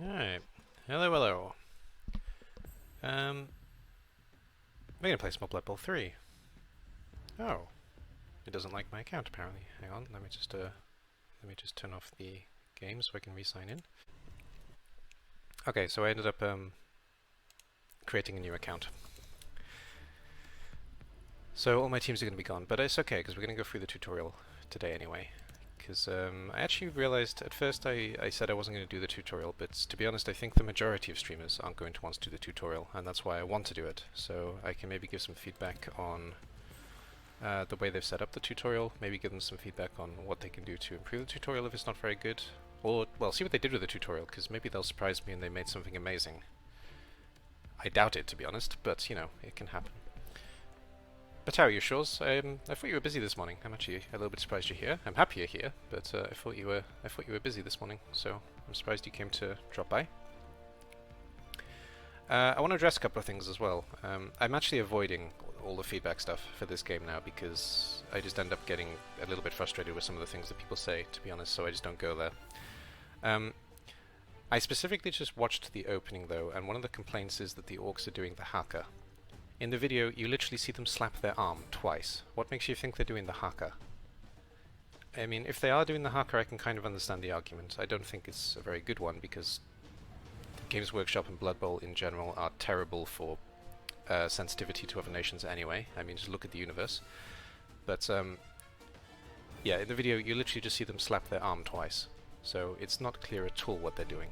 Alright. Hello, hello. We're gonna play some more Blood Bowl 3. Oh. It doesn't like my account apparently. Hang on, let me just turn off the game so I can re-sign in. Okay, so I ended up creating a new account. So all my teams are going to be gone, but it's okay because we're going to go through the tutorial today anyway. Because I actually realized at first I said I wasn't going to do the tutorial, but to be honest I think the majority of streamers aren't going to want to do the tutorial, and that's why I want to do it. So I can maybe give some feedback on the way they've set up the tutorial, maybe give them some feedback on what they can do to improve the tutorial if it's not very good, or, well, see what they did with the tutorial, because maybe they'll surprise me and they made something amazing. I doubt it, to be honest, but, you know, it can happen. But how are you, Shores? I thought you were busy this morning. I'm actually a little bit surprised you're here. I'm happy you're here, but I thought you were busy this morning, so I'm surprised you came to drop by. I want to address a couple of things as well. I'm actually avoiding all the feedback stuff for this game now because I just end up getting a little bit frustrated with some of the things that people say, to be honest, so I just don't go there. I specifically just watched the opening though, and one of the complaints is that the orcs are doing the haka. In the video, you literally see them slap their arm twice. What makes you think they're doing the haka? I mean, if they are doing the haka, I can kind of understand the argument. I don't think it's a very good one because Games Workshop and Blood Bowl in general are terrible for sensitivity to other nations anyway. I mean, just look at the universe. But yeah, in the video you literally just see them slap their arm twice. So it's not clear at all what they're doing.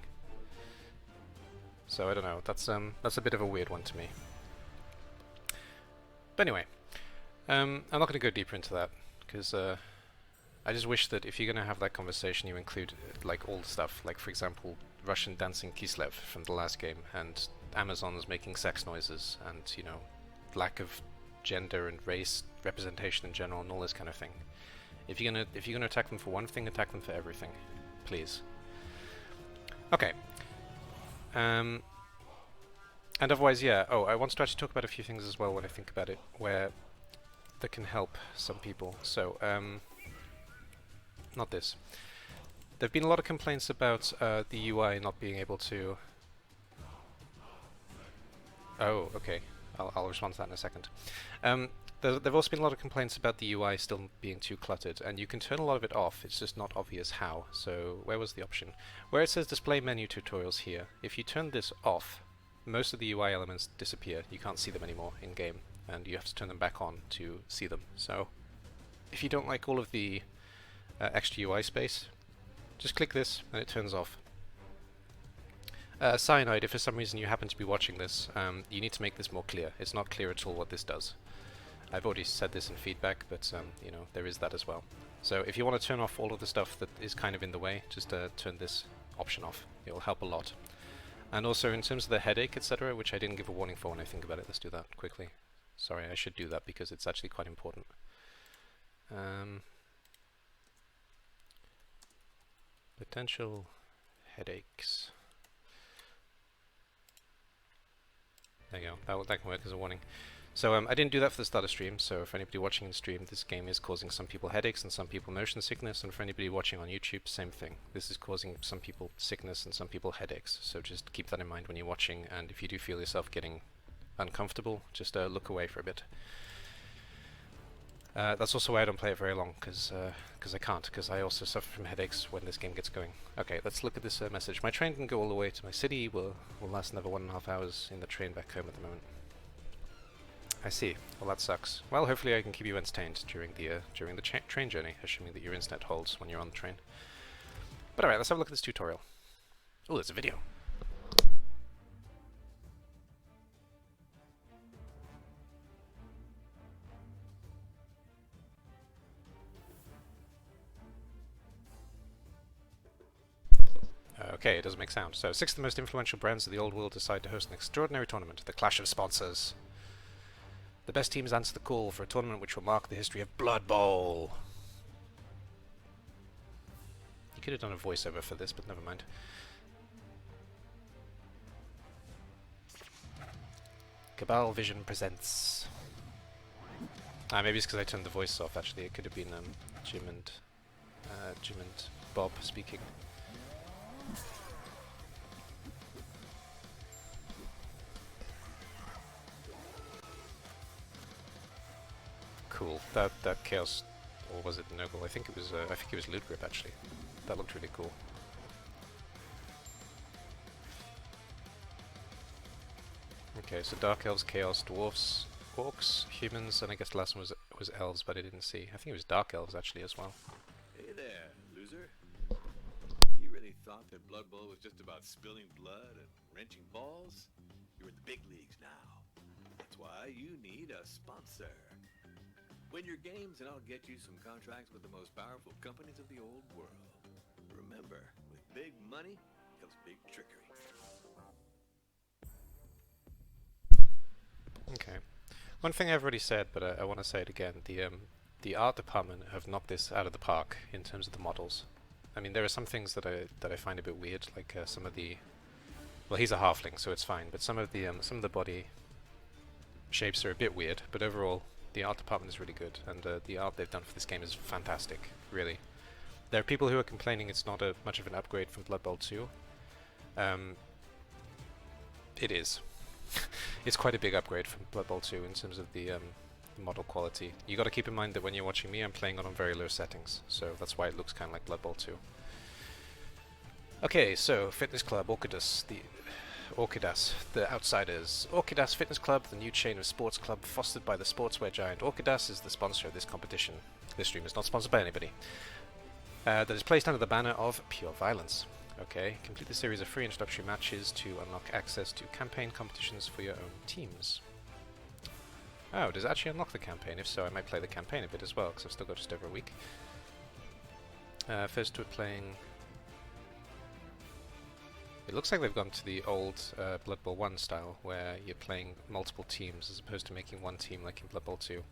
So I don't know, that's a bit of a weird one to me. But anyway, I'm not going to go deeper into that, because I just wish that if you're going to have that conversation you include like all the stuff, like for example Russian dancing Kislev from the last game, and Amazons making sex noises, and you know, lack of gender and race representation in general and all this kind of thing. If you're gonna attack them for one thing, attack them for everything, please. Okay. And otherwise, yeah. Oh, I want to actually talk about a few things as well when I think about it, where that can help some people. So, not this. There've been a lot of complaints about the UI not being able to... Oh, okay. I'll respond to that in a second. There've also been a lot of complaints about the UI still being too cluttered, and you can turn a lot of it off, it's just not obvious how. So, where was the option? Where it says display menu tutorials here, if you turn this off, most of the UI elements disappear. You can't see them anymore in-game, and you have to turn them back on to see them. So, if you don't like all of the extra UI space, just click this and it turns off. Cyanide, if for some reason you happen to be watching this, you need to make this more clear. It's not clear at all what this does. I've already said this in feedback, but you know, there is that as well. So if you want to turn off all of the stuff that is kind of in the way, just turn this option off. It will help a lot. And also in terms of the headache, etc., which I didn't give a warning for when I think about it, let's do that quickly. Sorry, I should do that because it's actually quite important. Potential headaches. There you go, that can work as a warning. So I didn't do that for the start of stream, so for anybody watching in stream, this game is causing some people headaches and some people motion sickness, and for anybody watching on YouTube, same thing. This is causing some people sickness and some people headaches, so just keep that in mind when you're watching, and if you do feel yourself getting uncomfortable, just look away for a bit. That's also why I don't play it very long, because I can't, because I also suffer from headaches when this game gets going. Okay, let's look at this message. My train can go all the way to my city, will last another 1.5 hours in the train back home at the moment. I see. Well, that sucks. Well, hopefully I can keep you entertained during the train journey, assuming that your internet holds when you're on the train. But alright, let's have a look at this tutorial. Oh, there's a video. Okay, it doesn't make sound. So, 6 of the most influential brands of the old world decide to host an extraordinary tournament, the Clash of Sponsors. The best teams answer the call for a tournament which will mark the history of Blood Bowl. You could have done a voiceover for this, but never mind. Cabal Vision presents. Maybe it's because I turned the voice off, actually. It could have been Jim and Bob speaking. cool. That chaos, or was it Noble? I think it was Loot Grip actually. That looked really cool. Okay, so Dark Elves, Chaos, Dwarfs, Orcs, Humans, and I guess the last one was Elves, but I didn't see. I think it was Dark Elves actually as well. Hey there, loser. You really thought that Blood Bowl was just about spilling blood and wrenching balls? You're in the big leagues now. That's why you need a sponsor. Win your games and I'll get you some contracts with the most powerful companies of the old world. Remember, with big money comes big trickery. Okay. One thing I've already said, but I want to say it again. The art department have knocked this out of the park in terms of the models. I mean, there are some things that I find a bit weird, like some of the. Well, he's a halfling, so it's fine. But some of the body shapes are a bit weird. But overall, the art department is really good, and the art they've done for this game is fantastic. Really, there are people who are complaining it's not much of an upgrade from Blood Bowl 2. It is. It's quite a big upgrade from Blood Bowl 2 in terms of the model quality. You got to keep in mind that when you're watching me, I'm playing on very low settings, so that's why it looks kind of like Blood Bowl 2. Okay, so Fitness Club, Orchidas, the Outsiders. Orchidas Fitness Club, the new chain of sports club fostered by the sportswear giant Orchidas, is the sponsor of this competition. This stream is not sponsored by anybody. That is placed under the banner of Pure Violence. Okay, complete the series of free introductory matches to unlock access to campaign competitions for your own teams. Oh, does it actually unlock the campaign? If so, I might play the campaign a bit as well, because I've still got just over a week. First we're playing... It looks like they've gone to the old Blood Bowl 1 style, where you're playing multiple teams as opposed to making one team like in Blood Bowl 2.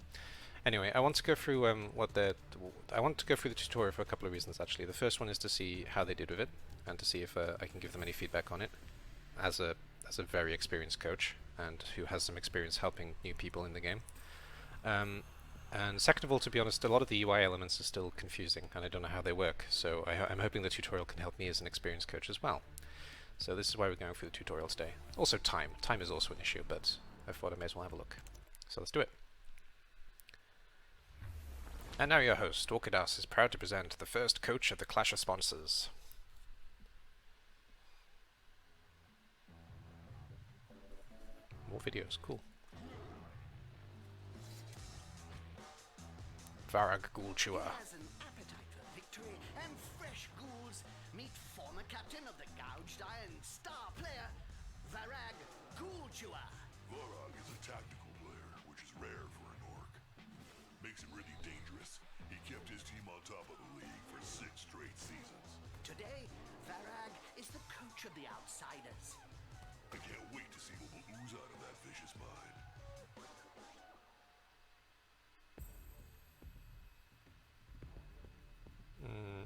Anyway, I want to go through I want to go through the tutorial for a couple of reasons actually. The first one is to see how they did with it, and to see if I can give them any feedback on it, as a very experienced coach and who has some experience helping new people in the game. And second of all, to be honest, a lot of the UI elements are still confusing, and I don't know how they work. So I'm hoping the tutorial can help me as an experienced coach as well. So this is why we're going through the tutorial today. Also time. Time is also an issue, but I thought I may as well have a look. So let's do it. And now your host, Orchidas, is proud to present the first coach of the Clash of Sponsors. More videos, cool. Varag Ghoul Chewer. Has an appetite for victory and fresh ghouls. Meet former captain of the Gouged Iron star player, Varag Ghoul Chewer. Varag is a tactical player, which is rare for an orc. Makes him really dangerous. He kept his team on top of the league for 6 straight seasons. Today, Varag is the coach of the Outsiders. I can't wait to see what will ooze out of that vicious mind.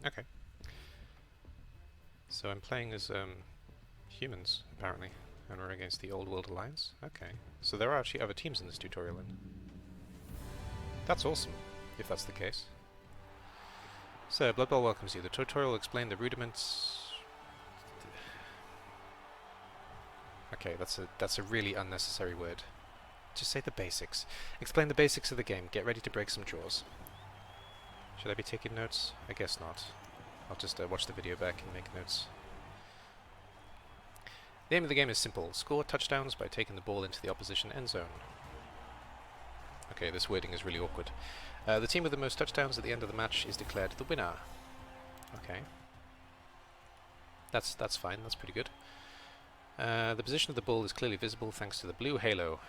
Okay. So I'm playing as humans, apparently, and we're against the Old World Alliance. Okay. So there are actually other teams in this tutorial then. That's awesome, if that's the case. So, Blood Bowl welcomes you. The tutorial will explain the rudiments... Okay, that's a really unnecessary word. Just say the basics. Explain the basics of the game. Get ready to break some jaws. Should I be taking notes? I guess not. I'll just watch the video back and make notes. The aim of the game is simple. Score touchdowns by taking the ball into the opposition end zone. Okay, this wording is really awkward. The team with the most touchdowns at the end of the match is declared the winner. Okay. That's fine, that's pretty good. The position of the ball is clearly visible thanks to the blue halo.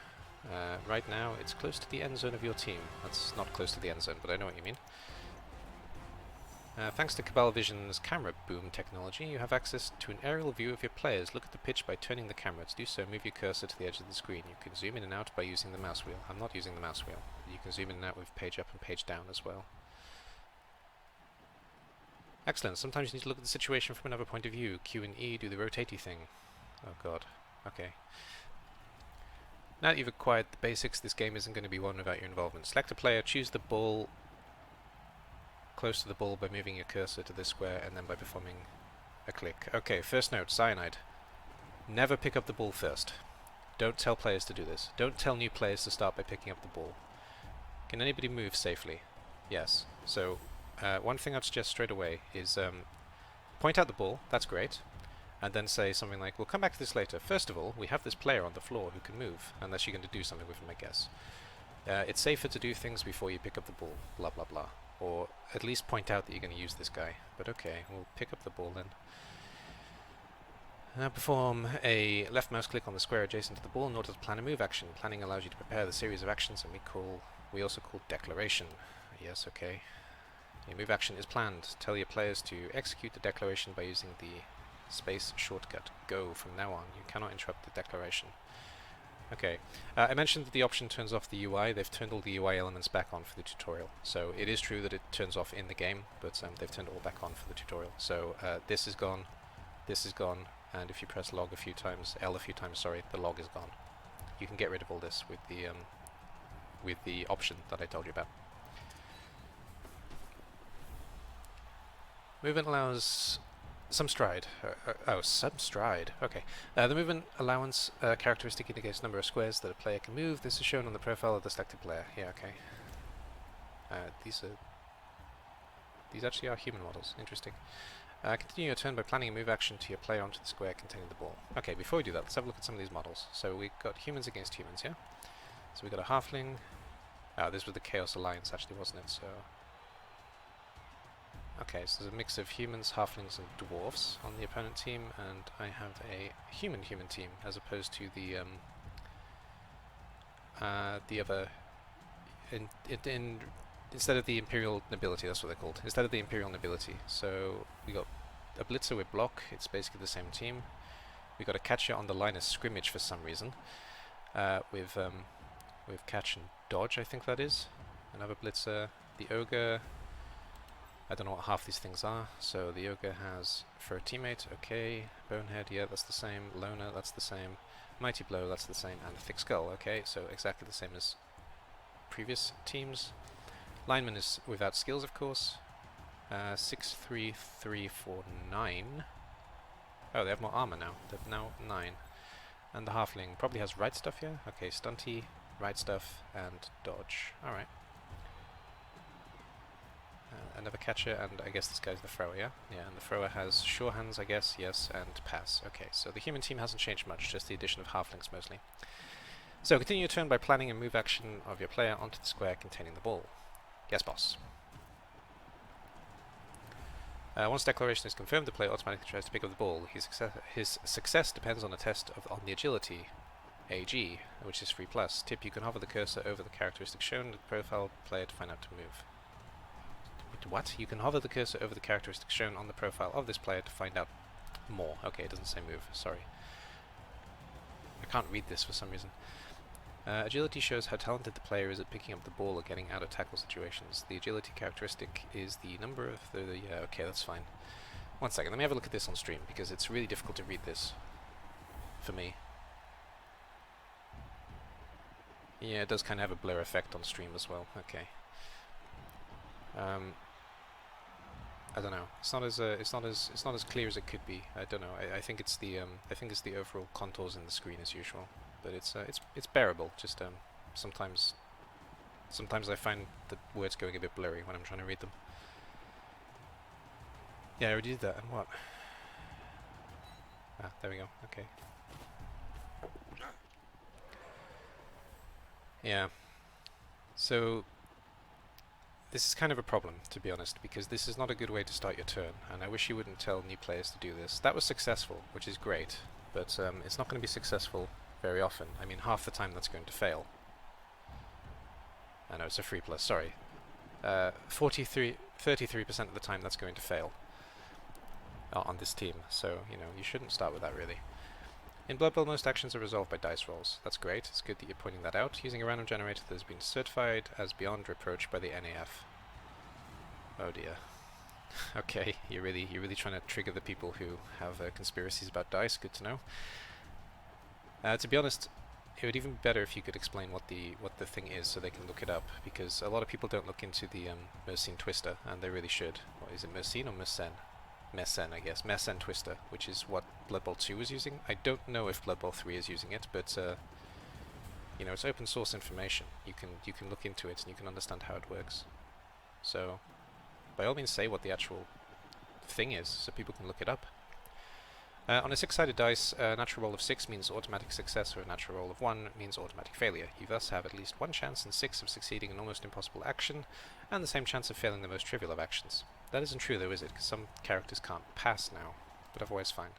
Right now it's close to the end zone of your team. That's not close to the end zone, but I know what you mean. Thanks to Cabal Vision's camera boom technology, you have access to an aerial view of your players. Look at the pitch by turning the camera. To do so, move your cursor to the edge of the screen. You can zoom in and out by using the mouse wheel. I'm not using the mouse wheel. You can zoom in and out with page up and page down as well. Excellent. Sometimes you need to look at the situation from another point of view. Q and E do the rotatey thing. Oh god. Okay. Now that you've acquired the basics, this game isn't going to be one without your involvement. Select a player, choose the ball close to the ball by moving your cursor to this square and then by performing a click. Okay, first note, cyanide. Never pick up the ball first. Don't tell players to do this. Don't tell new players to start by picking up the ball. Can anybody move safely? Yes. So, one thing I'd suggest straight away is point out the ball, that's great, and then say something like, we'll come back to this later. First of all, we have this player on the floor who can move, unless you're going to do something with him, I guess. It's safer to do things before you pick up the ball, blah blah blah. Or at least point out that you're going to use this guy. But okay, we'll pick up the ball then. Perform a left mouse click on the square adjacent to the ball in order to plan a move action. Planning allows you to prepare the series of actions, and we also call declaration. Yes, okay. Your move action is planned. Tell your players to execute the declaration by using the space shortcut. Go from now on. You cannot interrupt the declaration. Okay. I mentioned that the option turns off the UI. They've turned all the UI elements back on for the tutorial. So it is true that it turns off in the game, but they've turned it all back on for the tutorial. So this is gone, and if you press log a few times, L a few times, sorry, the log is gone. You can get rid of all this with the option that I told you about. Movement allows some stride. Some stride. Okay. The movement allowance characteristic indicates number of squares that a player can move. This is shown on the profile of the selected player. Yeah, okay. These actually are human models. Interesting. Continue your turn by planning a move action to your player onto the square containing the ball. Okay, before we do that, let's have a look at some of these models. So we got humans against humans, yeah? So we got a halfling. This was the Chaos Alliance, actually, wasn't it? So. Okay, so there's a mix of humans, halflings, and dwarves on the opponent team, and I have a human team as opposed to the other. Instead of the Imperial Nobility, that's what they're called. Instead of the Imperial Nobility, so we got a Blitzer with block. It's basically the same team. We got a catcher on the line of scrimmage for some reason, with catch and dodge. I think that is another Blitzer. The ogre. I don't know what half these things are. So the ogre has for a teammate, okay. Bonehead, yeah, that's the same. Loner, that's the same. Mighty blow, that's the same. And thick skull, okay. So exactly the same as previous teams. Lineman is without skills, of course. 6, 3, 3, 4, 9. Oh, they have more armor now. They're now 9. And the halfling probably has right stuff here. Okay, stunty, right stuff, and dodge. Alright. Another catcher, and I guess this guy's the thrower, yeah? Yeah, and the thrower has sure hands, I guess, yes, and pass. Okay, so the human team hasn't changed much, just the addition of halflings mostly. So continue your turn by planning a move action of your player onto the square containing the ball. Yes, boss. Once declaration is confirmed, the player automatically tries to pick up the ball. His success depends on a test on the agility, AG, which is 3+. Tip, you can hover the cursor over the characteristic shown in the profile player to find out to move. What? You can hover the cursor over the characteristics shown on the profile of this player to find out more. Okay, it doesn't say move, sorry. I can't read this for some reason. Agility shows how talented the player is at picking up the ball or getting out of tackle situations. The agility characteristic is the number of the yeah, okay, that's fine. One second, let me have a look at this on stream, because it's really difficult to read this for me. Yeah, it does kind of have a blur effect on stream as well. Okay. I don't know. It's not as clear as it could be. I don't know. I think it's the overall contours in the screen as usual, but it's bearable. Just sometimes I find the words going a bit blurry when I'm trying to read them. Yeah, I already did that. And what? Ah, there we go. Okay. Yeah. So. This is kind of a problem, to be honest, because this is not a good way to start your turn, and I wish you wouldn't tell new players to do this. That was successful, which is great, but it's not going to be successful very often. I mean, half the time that's going to fail. I know, it's a 3+, sorry. 33% of the time that's going to fail on this team, so, you know, you shouldn't start with that, really. In Blood Bowl, most actions are resolved by dice rolls. That's great. It's good that you're pointing that out. Using a random generator that has been certified as beyond reproach by the NAF. Oh dear. Okay, you're really trying to trigger the people who have conspiracies about dice. Good to know. To be honest, it would even be better if you could explain what the thing is so they can look it up, because a lot of people don't look into the Mersenne Twister, and they really should. What is it, Mersenne or Mersenne? Mersenne, I guess. Mersenne Twister, which is what Blood Bowl 2 is using. I don't know if Blood Bowl 3 is using it, but You know, it's open source information. You can look into it and you can understand how it works. So, by all means, say what the actual thing is, so people can look it up. On a 6-sided dice, a natural roll of 6 means automatic success, or a natural roll of 1 means automatic failure. You thus have at least one chance in 6 of succeeding an almost impossible action, and the same chance of failing the most trivial of actions. That isn't true though, is it? Because some characters can't pass now, but otherwise fine.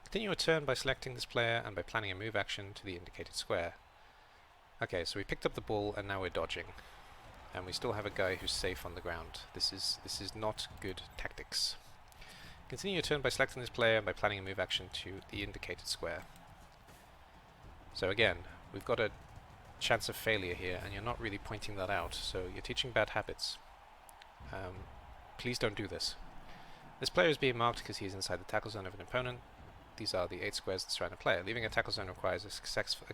Continue a turn by selecting this player and by planning a move action to the indicated square. Okay, so we picked up the ball and now we're dodging. And we still have a guy who's safe on the ground. This is not good tactics. Continue your turn by selecting this player and by planning a move action to the indicated square. So again, we've got a chance of failure here, and you're not really pointing that out, so you're teaching bad habits. Please don't do this. This player is being marked because he's inside the tackle zone of an opponent. These are the 8 squares that surround a player. Leaving a tackle zone requires a successful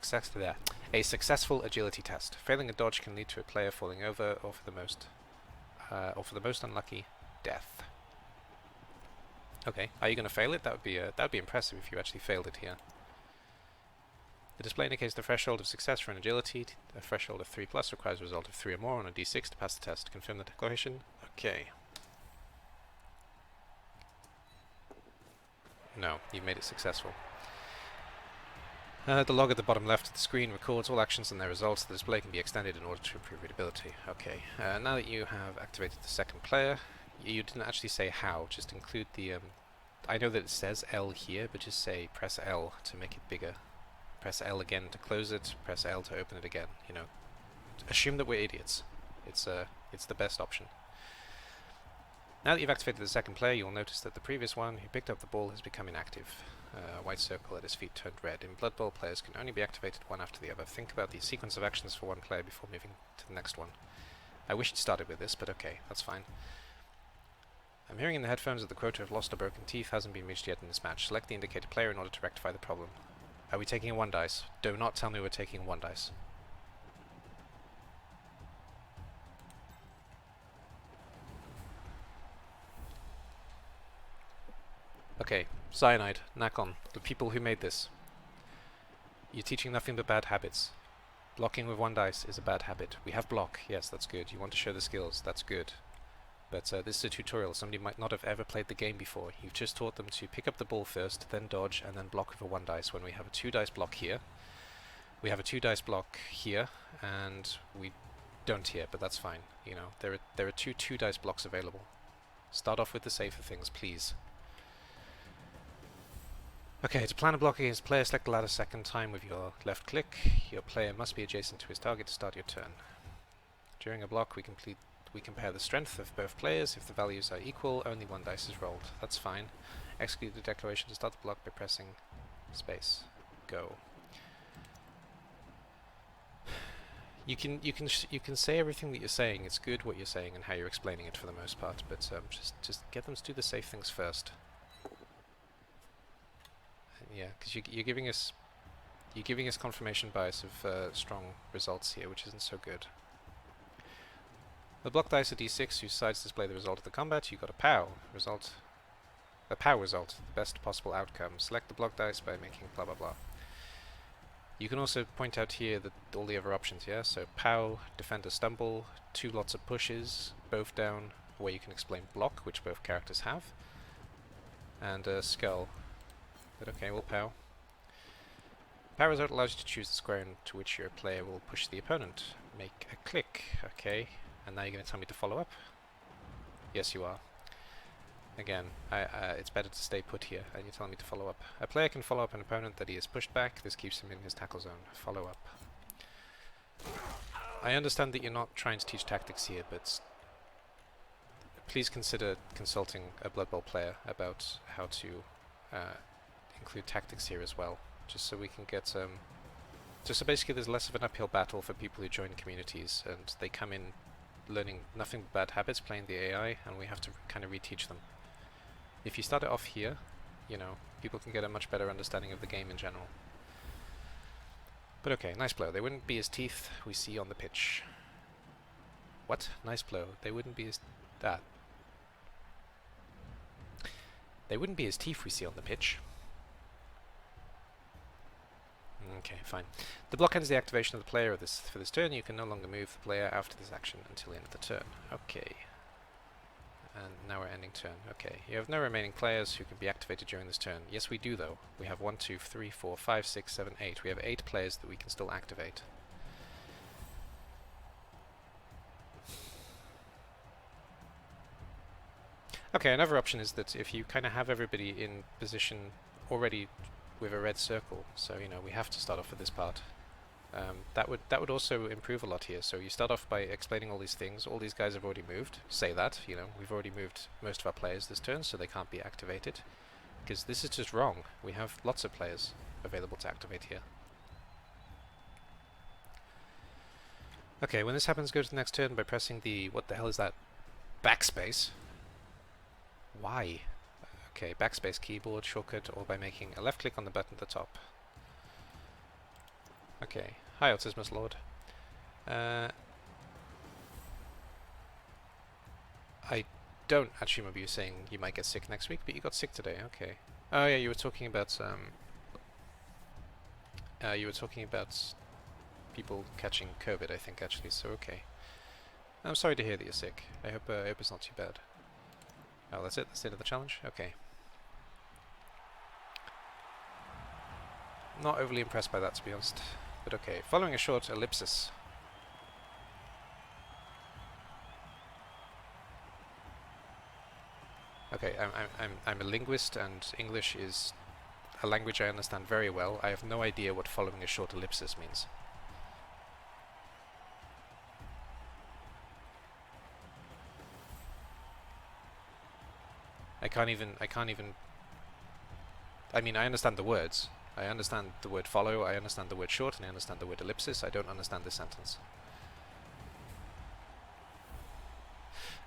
agility test. Failing a dodge can lead to a player falling over, or for the most unlucky, death. Okay, are you going to fail it? That would be impressive if you actually failed it here. The display indicates the threshold of success for an agility. A threshold of 3+ requires a result of 3 or more on a d6 to pass the test. Confirm the declaration. Okay. No, you've made it successful. The log at the bottom left of the screen records all actions and their results. The display can be extended in order to improve readability. Okay, now that you have activated the second player, you didn't actually say how, just include the... I know that it says L here, but just say press L to make it bigger. Press L again to close it, press L to open it again, you know. Assume that we're idiots. It's the best option. Now that you've activated the second player, you'll notice that the previous one who picked up the ball has become inactive. A white circle at his feet turned red. In Blood Bowl, players can only be activated one after the other. Think about the sequence of actions for one player before moving to the next one. I wish it started with this, but okay, that's fine. I'm hearing in the headphones that the quota of lost or broken teeth hasn't been reached yet in this match. Select the indicated player in order to rectify the problem. Are we taking a 1 dice? Do not tell me we're taking a 1 dice. Okay, Cyanide, Nakon, the people who made this. You're teaching nothing but bad habits. Blocking with 1 dice is a bad habit. We have block, yes, that's good. You want to show the skills, that's good. But this is a tutorial. Somebody might not have ever played the game before. You've just taught them to pick up the ball first, then dodge, and then block with a 1 dice. When we have a 2 dice block here, we have a 2 dice block here, and we don't here, but that's fine. You know, there are two dice blocks available. Start off with the safer things, please. Okay, to plan a block against a player, select the ladder second time with your left click. Your player must be adjacent to his target to start your turn. During a block, we compare the strength of both players. If the values are equal, only 1 dice is rolled. That's fine. Execute the declaration to start the block by pressing space. Go. You can say everything that you're saying. It's good what you're saying and how you're explaining it for the most part, but just get them to do the safe things first. Yeah, because you're giving us confirmation bias of strong results here, which isn't so good. The block dice are d6, whose sides display the result of the combat. You got a POW result. A POW result, the best possible outcome. Select the block dice by making blah blah blah. You can also point out here that all the other options, yeah? So POW, Defender Stumble, 2 lots of pushes, both down, where you can explain block, which both characters have, and Skull. But okay, we'll POW. POW result allows you to choose the square into which your player will push the opponent. Make a click, okay. And now you're going to tell me to follow up? Yes, you are. Again, it's better to stay put here, and you're telling me to follow up. A player can follow up an opponent that he has pushed back. This keeps him in his tackle zone. Follow up. I understand that you're not trying to teach tactics here, but please consider consulting a Blood Bowl player about how to include tactics here as well, just so we can get just so basically there's less of an uphill battle for people who join communities and they come in learning nothing but bad habits playing the AI, and we have to kind of reteach them. If you start it off here, you know, people can get a much better understanding of the game in general. But okay, nice blow. They wouldn't be as teeth we see on the pitch. What? Nice blow. They wouldn't be as that. They wouldn't be as teeth we see on the pitch. Okay, fine. The block ends the activation of the player for this turn. You can no longer move the player after this action until the end of the turn. Okay. And now we're ending turn. Okay. You have no remaining players who can be activated during this turn. Yes, we do, though. We have 1, 2, 3, 4, 5, 6, 7, 8. We have 8 players that we can still activate. Okay, another option is that if you kind of have everybody in position already with a red circle, so you know we have to start off with this part. That would also improve a lot here. So you start off by explaining all these things. All these guys have already moved. Say that, you know, we've already moved most of our players this turn, so they can't be activated. Because this is just wrong. We have lots of players available to activate here. Okay, when this happens, go to the next turn by pressing the, what the hell is that? Backspace. Why? Okay, backspace keyboard shortcut, or by making a left click on the button at the top. Okay. Hi, Autismus Lord. I don't actually remember you saying you might get sick next week, but you got sick today. Okay. Oh yeah, you were talking about people catching COVID, I think, actually. So okay. I'm sorry to hear that you're sick. I hope it's not too bad. Oh, that's it. That's the end of the challenge. Okay. Not overly impressed by that, to be honest. But okay, following a short ellipsis. Okay, I'm a linguist, and English is a language I understand very well. I have no idea what following a short ellipsis means. I can't even I mean, I understand the words. I understand the word follow, I understand the word short, and I understand the word ellipsis. I don't understand this sentence.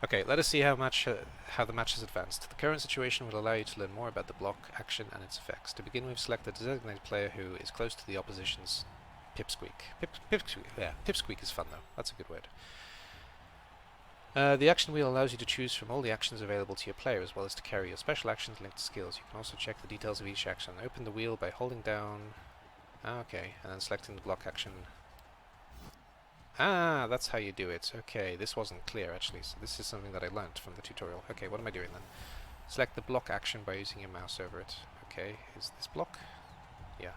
Okay, let us see how the match has advanced. The current situation will allow you to learn more about the block, action, and its effects. To begin with, select the designated player who is close to the opposition's pipsqueak. Pipsqueak, yeah, pipsqueak is fun though. That's a good word. The action wheel allows you to choose from all the actions available to your player, as well as to carry your special actions linked to skills. You can also check the details of each action. Open the wheel by holding down... okay, and then selecting the block action. Ah, that's how you do it. Okay, this wasn't clear actually, so this is something that I learnt from the tutorial. Okay, what am I doing then? Select the block action by using your mouse over it. Okay, is this block? Yeah.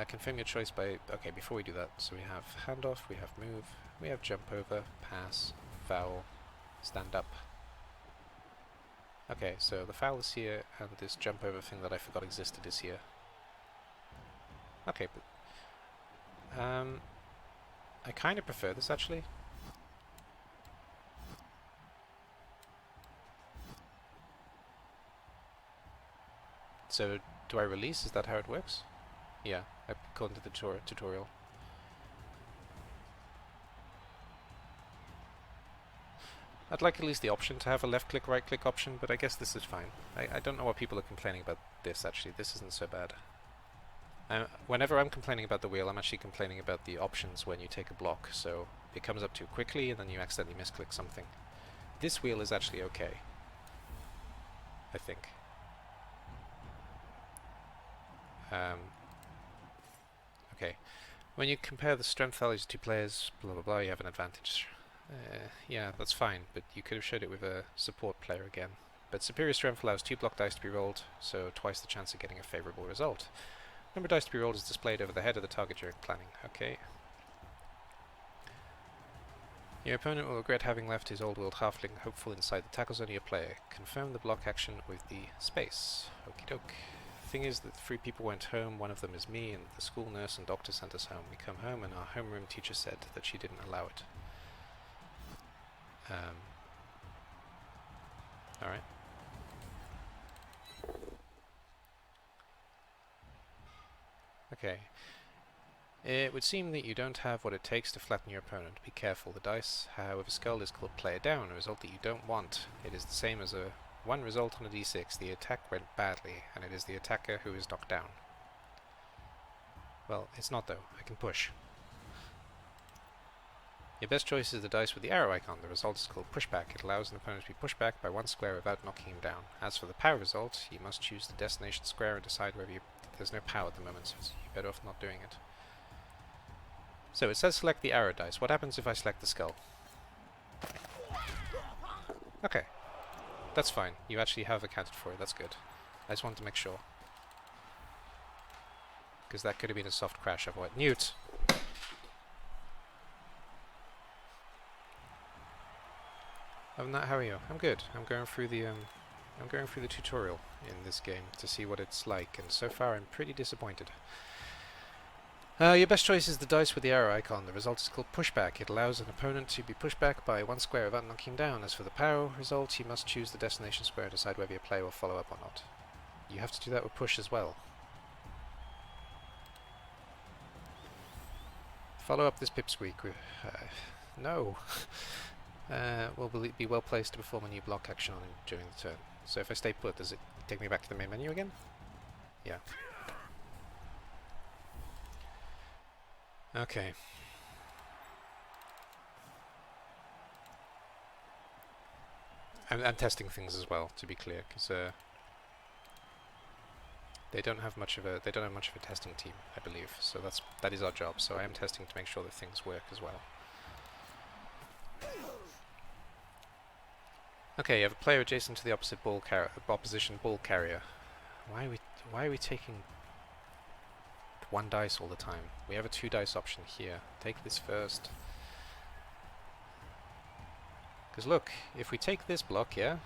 Confirm your choice by... okay, before we do that, so we have handoff, we have move, we have jump over, pass, foul, stand up. Okay, so the foul is here, and this jump over thing that I forgot existed is here. Okay, but... I kind of prefer this, actually. So, do I release? Is that how it works? Yeah, according to the tutorial. I'd like at least the option to have a left click, right click option, but I guess this is fine. I don't know what people are complaining about this, actually. This isn't so bad. Whenever I'm complaining about the wheel, I'm actually complaining about the options when you take a block, so it comes up too quickly and then you accidentally misclick something. This wheel is actually okay, I think. Okay, when you compare the strength values of two players, blah blah blah, you have an advantage. Yeah, that's fine, but you could have showed it with a support player again. But superior strength allows 2 block dice to be rolled, so twice the chance of getting a favourable result. Number of dice to be rolled is displayed over the head of the target during planning. Okay. Your opponent will regret having left his old world halfling hopeful inside the tackle zone of your player. Confirm the block action with the space. Okie doke. Thing is that 3 people went home, one of them is me, and the school nurse and doctor sent us home. We come home and our homeroom teacher said that she didn't allow it. Alright. Okay. It would seem that you don't have what it takes to flatten your opponent. Be careful. The dice, however, skull is called player down, a result that you don't want. It is the same as a 1 result on a d6. The attack went badly, and it is the attacker who is knocked down. Well, it's not though. I can push. Your best choice is the dice with the arrow icon. The result is called pushback. It allows an opponent to be pushed back by 1 square without knocking him down. As for the power result, you must choose the destination square and decide whether you there's no power at the moment, so you're better off not doing it. So it says select the arrow dice. What happens if I select the skull? Okay. That's fine. You actually have accounted for it. That's good. I just wanted to make sure. Because that could have been a soft crash of what? Newt! Other than that, how are you? I'm good. I'm going through the tutorial in this game to see what it's like, and so far I'm pretty disappointed. Your best choice is the dice with the arrow icon. The result is called pushback. It allows an opponent to be pushed back by one square without knocking down. As for the power result, you must choose the destination square and decide whether your player will follow up or not. You have to do that with push as well. Follow up this pipsqueak with... no! Will be well placed to perform a new block action on him during the turn. So if I stay put, does it take me back to the main menu again? Yeah. Okay. I'm testing things as well, to be clear, because they don't have much of a testing team, I believe. So that is our job. So I am testing to make sure that things work as well. Okay, you have a player adjacent to the opposition ball carrier. Why are we taking one dice all the time? We have a 2 dice option here. Take this first. Because look, if we take this block here,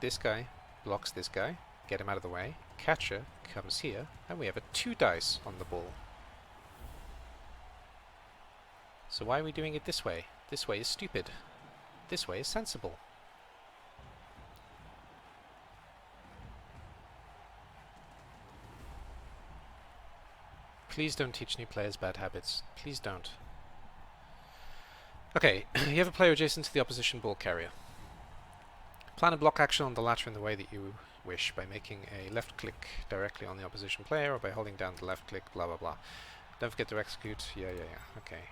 this guy blocks this guy, get him out of the way, catcher comes here, and we have a 2 dice on the ball. So why are we doing it this way? This way is stupid. This way is sensible. Please don't teach new players bad habits. Please don't. Okay, you have a player adjacent to the opposition ball carrier. Plan a block action on the latter in the way that you wish, by making a left click directly on the opposition player, or by holding down the left click, blah blah blah. Don't forget to execute. Yeah, okay.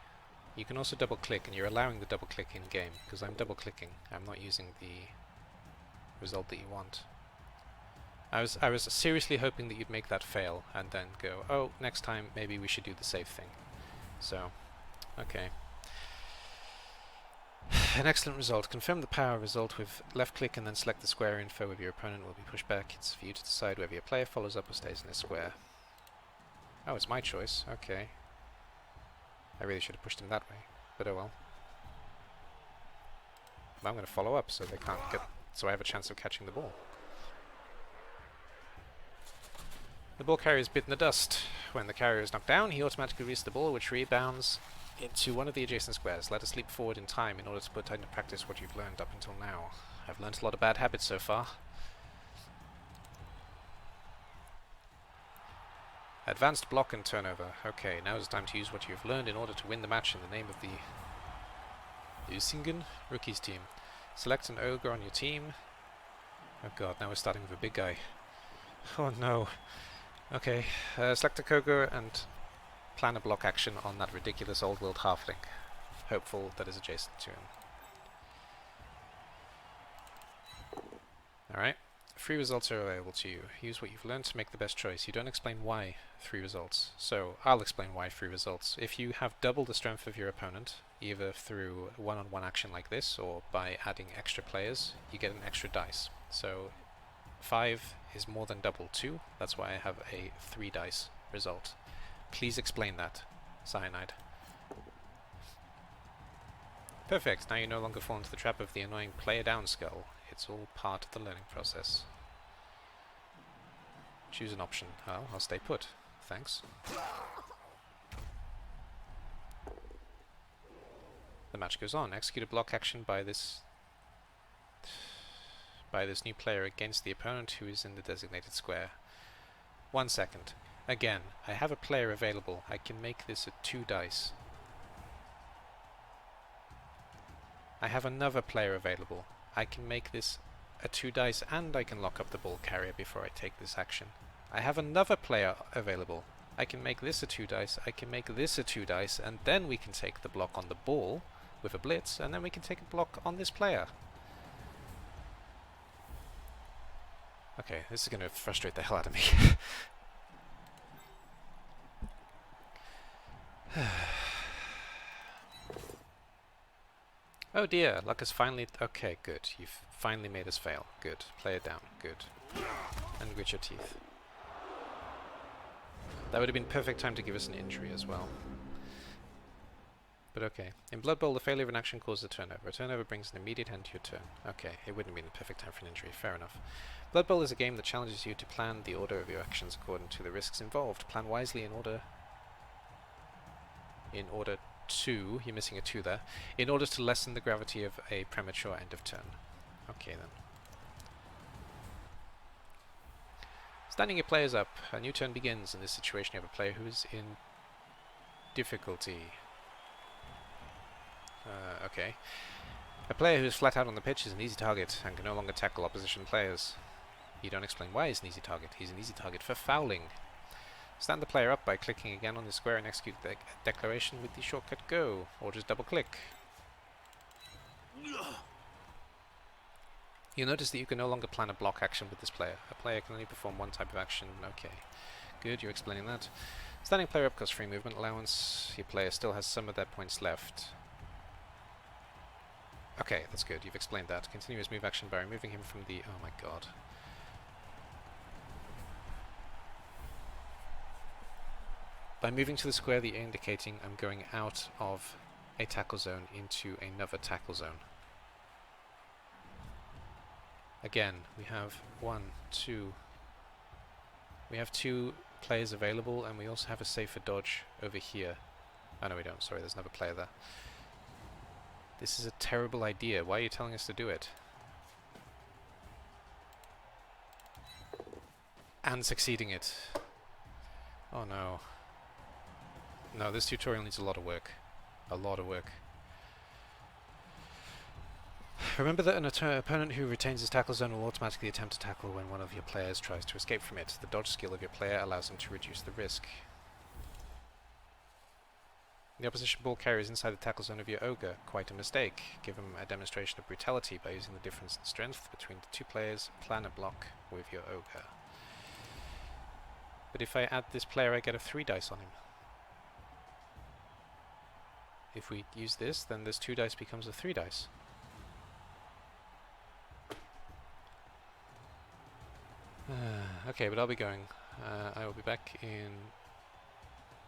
You can also double click, and you're allowing the double click in game, because I'm double clicking. I'm not using the result that you want. I was seriously hoping that you'd make that fail, and then go, oh, next time maybe we should do the safe thing. So, okay. An excellent result. Confirm the power result with left click and then select the square info where your opponent will be pushed back. It's for you to decide whether your player follows up or stays in this square. Oh, it's my choice. Okay. I really should have pushed him that way, but oh well. But I'm going to follow up so they can't get... so I have a chance of catching the ball. The ball carrier is bitten the dust. When the carrier is knocked down, he automatically releases the ball, which rebounds into one of the adjacent squares. Let us leap forward in time in order to put into practice what you've learned up until now. I've learned a lot of bad habits so far. Advanced block and turnover. Okay, now is the time to use what you've learned in order to win the match in the name of the Usingen Rookies team. Select an ogre on your team. Oh god, now we're starting with a big guy. Oh no. Okay, select a ogre and plan a block action on that ridiculous old world halfling. Hopeful that is adjacent to him. Alright. 3 results are available to you. Use what you've learned to make the best choice. You don't explain why 3 results. So, I'll explain why 3 results. If you have double the strength of your opponent, either through one-on-one action like this, or by adding extra players, you get an extra dice. So, 5 is more than double 2. That's why I have a 3 dice result. Please explain that, Cyanide. Perfect. Now you no longer fall into the trap of the annoying player down skull. It's all part of the learning process. Choose an option. Oh, I'll stay put. Thanks. The match goes on. Execute a block action by this new player against the opponent who is in the designated square. 1 second. Again, I have a player available. I can make this a 2 dice. I have another player available. I can make this a 2 dice and I can lock up the ball carrier before I take this action. I have another player available. I can make this a 2 dice, I can make this a 2 dice, and then we can take the block on the ball with a blitz, and then we can take a block on this player. Okay, this is going to frustrate the hell out of me. Oh dear, luck has finally... Okay, good. You've finally made us fail. Good. Play it down. Good. And grit your teeth. That would have been perfect time to give us an injury as well. But okay. In Blood Bowl, the failure of an action causes a turnover. A turnover brings an immediate end to your turn. Okay, it wouldn't have been the perfect time for an injury. Fair enough. Blood Bowl is a game that challenges you to plan the order of your actions according to the risks involved. Plan wisely in order to... You're missing a 2 there. In order to lessen the gravity of a premature end of turn. Okay then. Standing your players up. A new turn begins. In this situation you have a player who is in difficulty. Okay. A player who is flat out on the pitch is an easy target and can no longer tackle opposition players. You don't explain why he's an easy target. He's an easy target for fouling. Stand the player up by clicking again on the square and execute the declaration with the shortcut go, or just double click. You'll notice that you can no longer plan a block action with this player. A player can only perform one type of action. Okay. Good, you're explaining that. Standing player up costs free movement allowance. Your player still has some of their points left. Okay, that's good. You've explained that. Continuous move action by removing him from the... Oh my god. By moving to the square, you're indicating I'm going out of a tackle zone into another tackle zone. Again, we have 2 players available, and we also have a safer dodge over here. Oh no, we don't. Sorry, there's another player there. This is a terrible idea. Why are you telling us to do it? And succeeding it. Oh no. No, this tutorial needs a lot of work. A lot of work. Remember that an opponent who retains his tackle zone will automatically attempt to tackle when one of your players tries to escape from it. The dodge skill of your player allows them to reduce the risk. The opposition ball carrier is inside the tackle zone of your ogre. Quite a mistake. Give him a demonstration of brutality by using the difference in strength between the 2 players. Plan a block with your ogre. But if I add this player, I get a 3 dice on him. If we use this, then this 2 dice becomes a 3 dice. Okay, but I'll be going. I will be back in...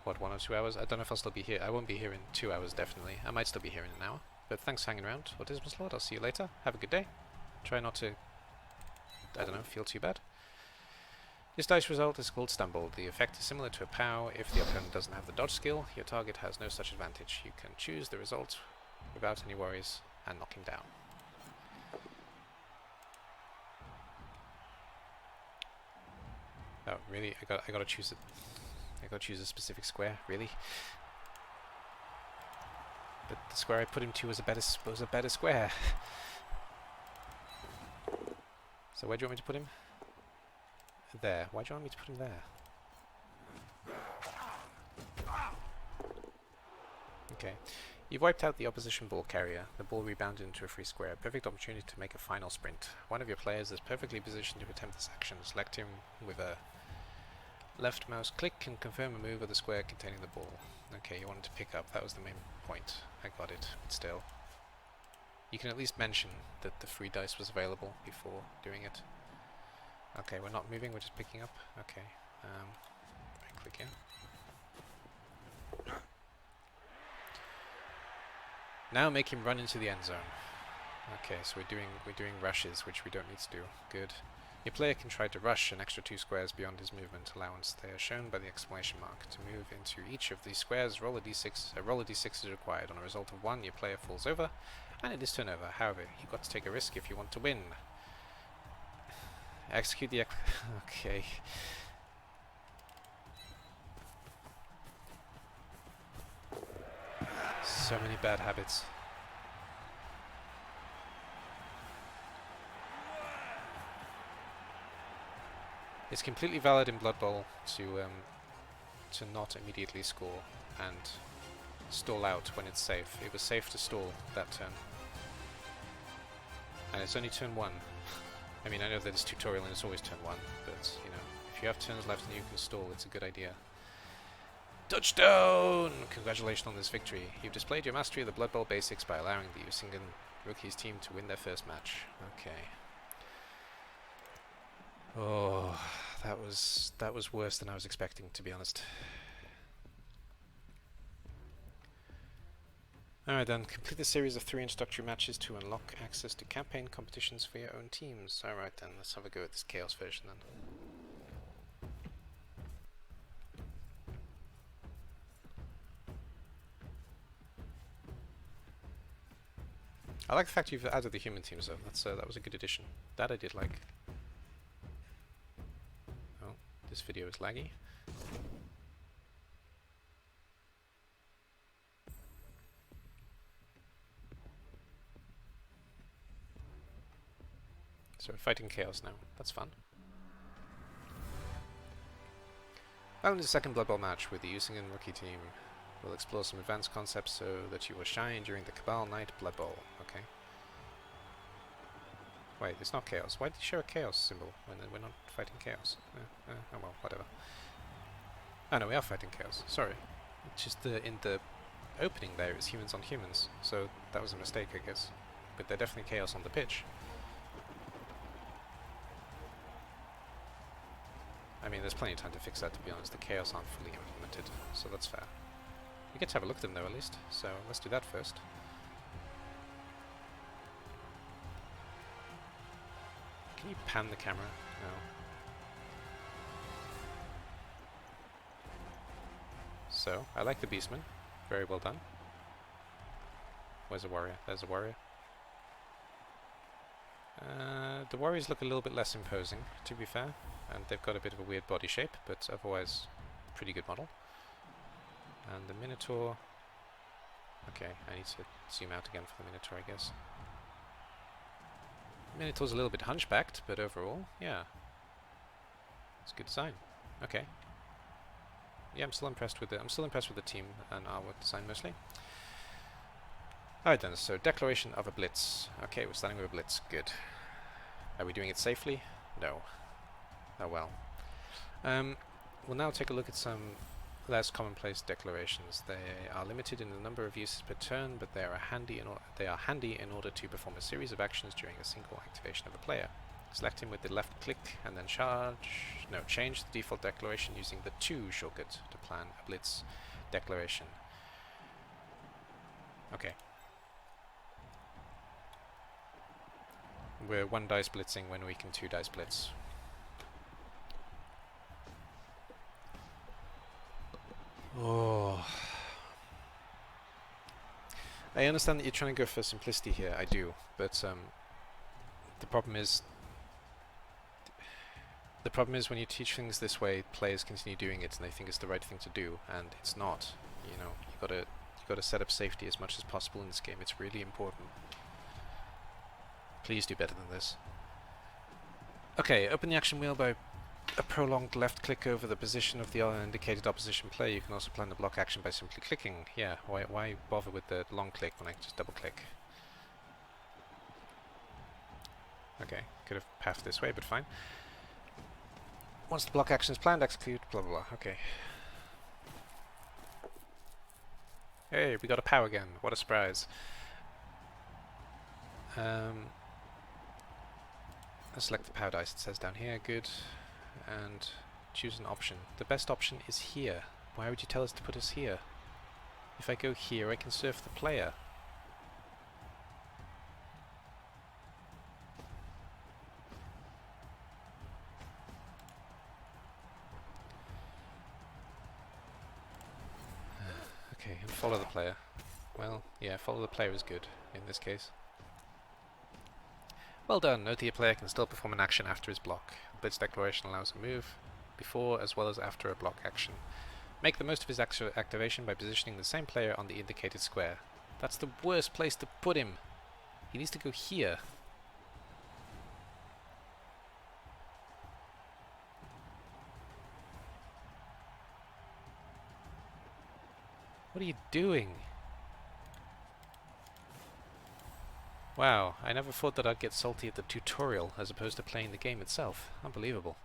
What, 1 or 2 hours? I don't know if I'll still be here. I won't be here in 2 hours, definitely. I might still be here in an hour. But thanks for hanging around. Autismus Lord, I'll see you later. Have a good day. Try not to, I don't know, feel too bad. This dice result is called Stumble. The effect is similar to a POW. If the opponent doesn't have the dodge skill, your target has no such advantage. You can choose the result without any worries and knock him down. Oh, really? I gotta choose it. I gotta choose a specific square, really? But the square I put him to was a better square. So where do you want me to put him? There. Why do you want me to put him there? Okay. You've wiped out the opposition ball carrier. The ball rebounded into a free square. Perfect opportunity to make a final sprint. One of your players is perfectly positioned to attempt this action. Select him with a left mouse click and confirm a move of the square containing the ball. Okay, you wanted to pick up. That was the main point. I got it, but still. You can at least mention that the free dice was available before doing it. Okay, we're not moving, we're just picking up. Okay. Right click here. Now make him run into the end zone. Okay, so we're doing rushes, which we don't need to do. Good. Your player can try to rush an extra 2 squares beyond his movement allowance. They are shown by the exclamation mark. To move into each of these squares, roll a d6. A roll a d6 is required. On a result of 1, your player falls over, and it is turnover. However, you've got to take a risk if you want to win. Execute the okay. So many bad habits. It's completely valid in Blood Bowl to not immediately score and stall out when it's safe. It was safe to stall that turn. And it's only turn 1. I mean, I know that it's tutorial and it's always turn 1, but, you know, if you have turns left and you can stall, it's a good idea. Touchdown! Congratulations on this victory. You've displayed your mastery of the Blood Bowl basics by allowing the Usingen Rookies team to win their first match. Okay. Oh, that was worse than I was expecting, to be honest. Alright then, complete the series of 3 introductory matches to unlock access to campaign competitions for your own teams. Alright then, let's have a go at this Chaos version then. I like the fact you've added the human teams though. That was a good addition. That I did like. Oh, this video is laggy. So we're fighting Chaos now. That's fun. Welcome to the second Blood Bowl match with the Usingen Rookie team. We'll explore some advanced concepts so that you will shine during the Cabal Night Blood Bowl. Okay. Wait, it's not Chaos. Why did you show a Chaos symbol when we're not fighting Chaos? Oh well, whatever. Oh no, we are fighting Chaos. Sorry. It's just in the opening there is humans on humans, so that was a mistake, I guess. But they're definitely Chaos on the pitch. I mean, there's plenty of time to fix that, to be honest. The Chaos aren't fully implemented, so that's fair. We get to have a look at them though, at least, so let's do that first. Can you pan the camera? No. So, I like the Beastman. Very well done. Where's the warrior? There's a warrior. The warriors look a little bit less imposing, to be fair. And they've got a bit of a weird body shape, but otherwise, pretty good model. And the Minotaur... Okay, I need to zoom out again for the Minotaur, I guess. Minotaur's a little bit hunchbacked, but overall, yeah. It's a good design. Okay. Yeah, I'm still impressed with the team and artwork design mostly. Alright then, so declaration of a Blitz. Okay, we're starting with a Blitz. Good. Are we doing it safely? No. Oh well. We'll now take a look at some less commonplace declarations. They are limited in the number of uses per turn, but they are handy in order to perform a series of actions during a single activation of a player. Select him with the left click and then change the default declaration using the 2 shortcut to plan a Blitz declaration. Okay. We're 1 dice blitzing when we can 2 dice blitz. Oh. I understand that you're trying to go for simplicity here, I do, but the problem is when you teach things this way, players continue doing it and they think it's the right thing to do, and it's not. You know, you gotta set up safety as much as possible in this game. It's really important. Please do better than this. Okay, open the action wheel by a prolonged left click over the position of the indicated opposition player. You can also plan the block action by simply clicking. Yeah, why bother with the long click when I can just double click? Okay, could have pathed this way, but fine. Once the block action is planned, execute, blah blah blah. Okay. Hey, we got a power gun. What a surprise. Let's select the power dice, it says down here, good. And choose an option. The best option is here. Why would you tell us to put us here? If I go here, I can surf the player. Okay, and follow the player. Well, yeah, follow the player is good in this case. Well done. Note that your player can still perform an action after his block. The Blitz declaration allows a move before as well as after a block action. Make the most of his activation by positioning the same player on the indicated square. That's the worst place to put him. He needs to go here. What are you doing? Wow, I never thought that I'd get salty at the tutorial as opposed to playing the game itself. Unbelievable.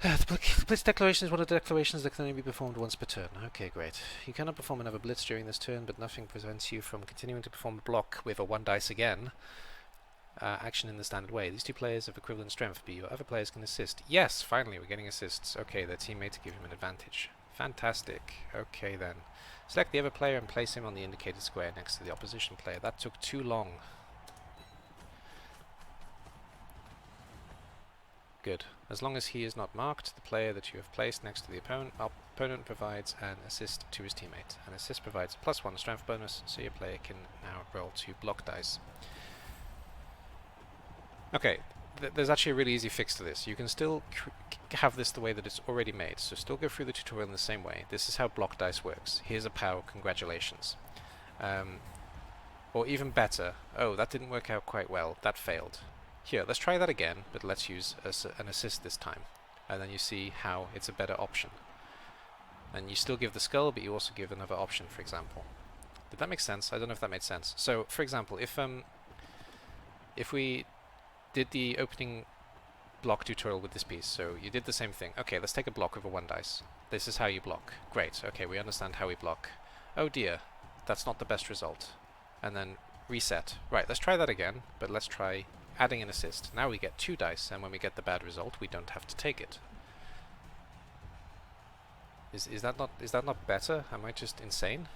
The Blitz declaration is one of the declarations that can only be performed once per turn. Okay, great. You cannot perform another Blitz during this turn, but nothing prevents you from continuing to perform a block with a 1 dice again. Action in the standard way. These two players have equivalent strength, but your other players can assist. Yes, finally, we're getting assists. Okay, their teammate to give him an advantage. Fantastic. Okay then. Select the other player and place him on the indicated square next to the opposition player. That took too long. Good. As long as he is not marked, the player that you have placed next to the opponent provides an assist to his teammate. An assist provides a +1 strength bonus, so your player can now roll 2 block dice. Okay, there's actually a really easy fix to this. You can still have this the way that it's already made, so still go through the tutorial in the same way. This is how block dice works. Here's a POW, congratulations. Or even better, oh, that didn't work out quite well, that failed. Here, let's try that again, but let's use an assist this time. And then you see how it's a better option. And you still give the skull, but you also give another option, for example. Did that make sense? I don't know if that made sense. So, for example, if we did the opening block tutorial with this piece, so you did the same thing. Okay, let's take a block with a 1 dice. This is how you block. Great, okay, we understand how we block. Oh dear, that's not the best result. And then reset. Right, let's try that again, but let's try adding an assist. Now we get 2 dice, and when we get the bad result, we don't have to take it. Is that not better? Am I just insane?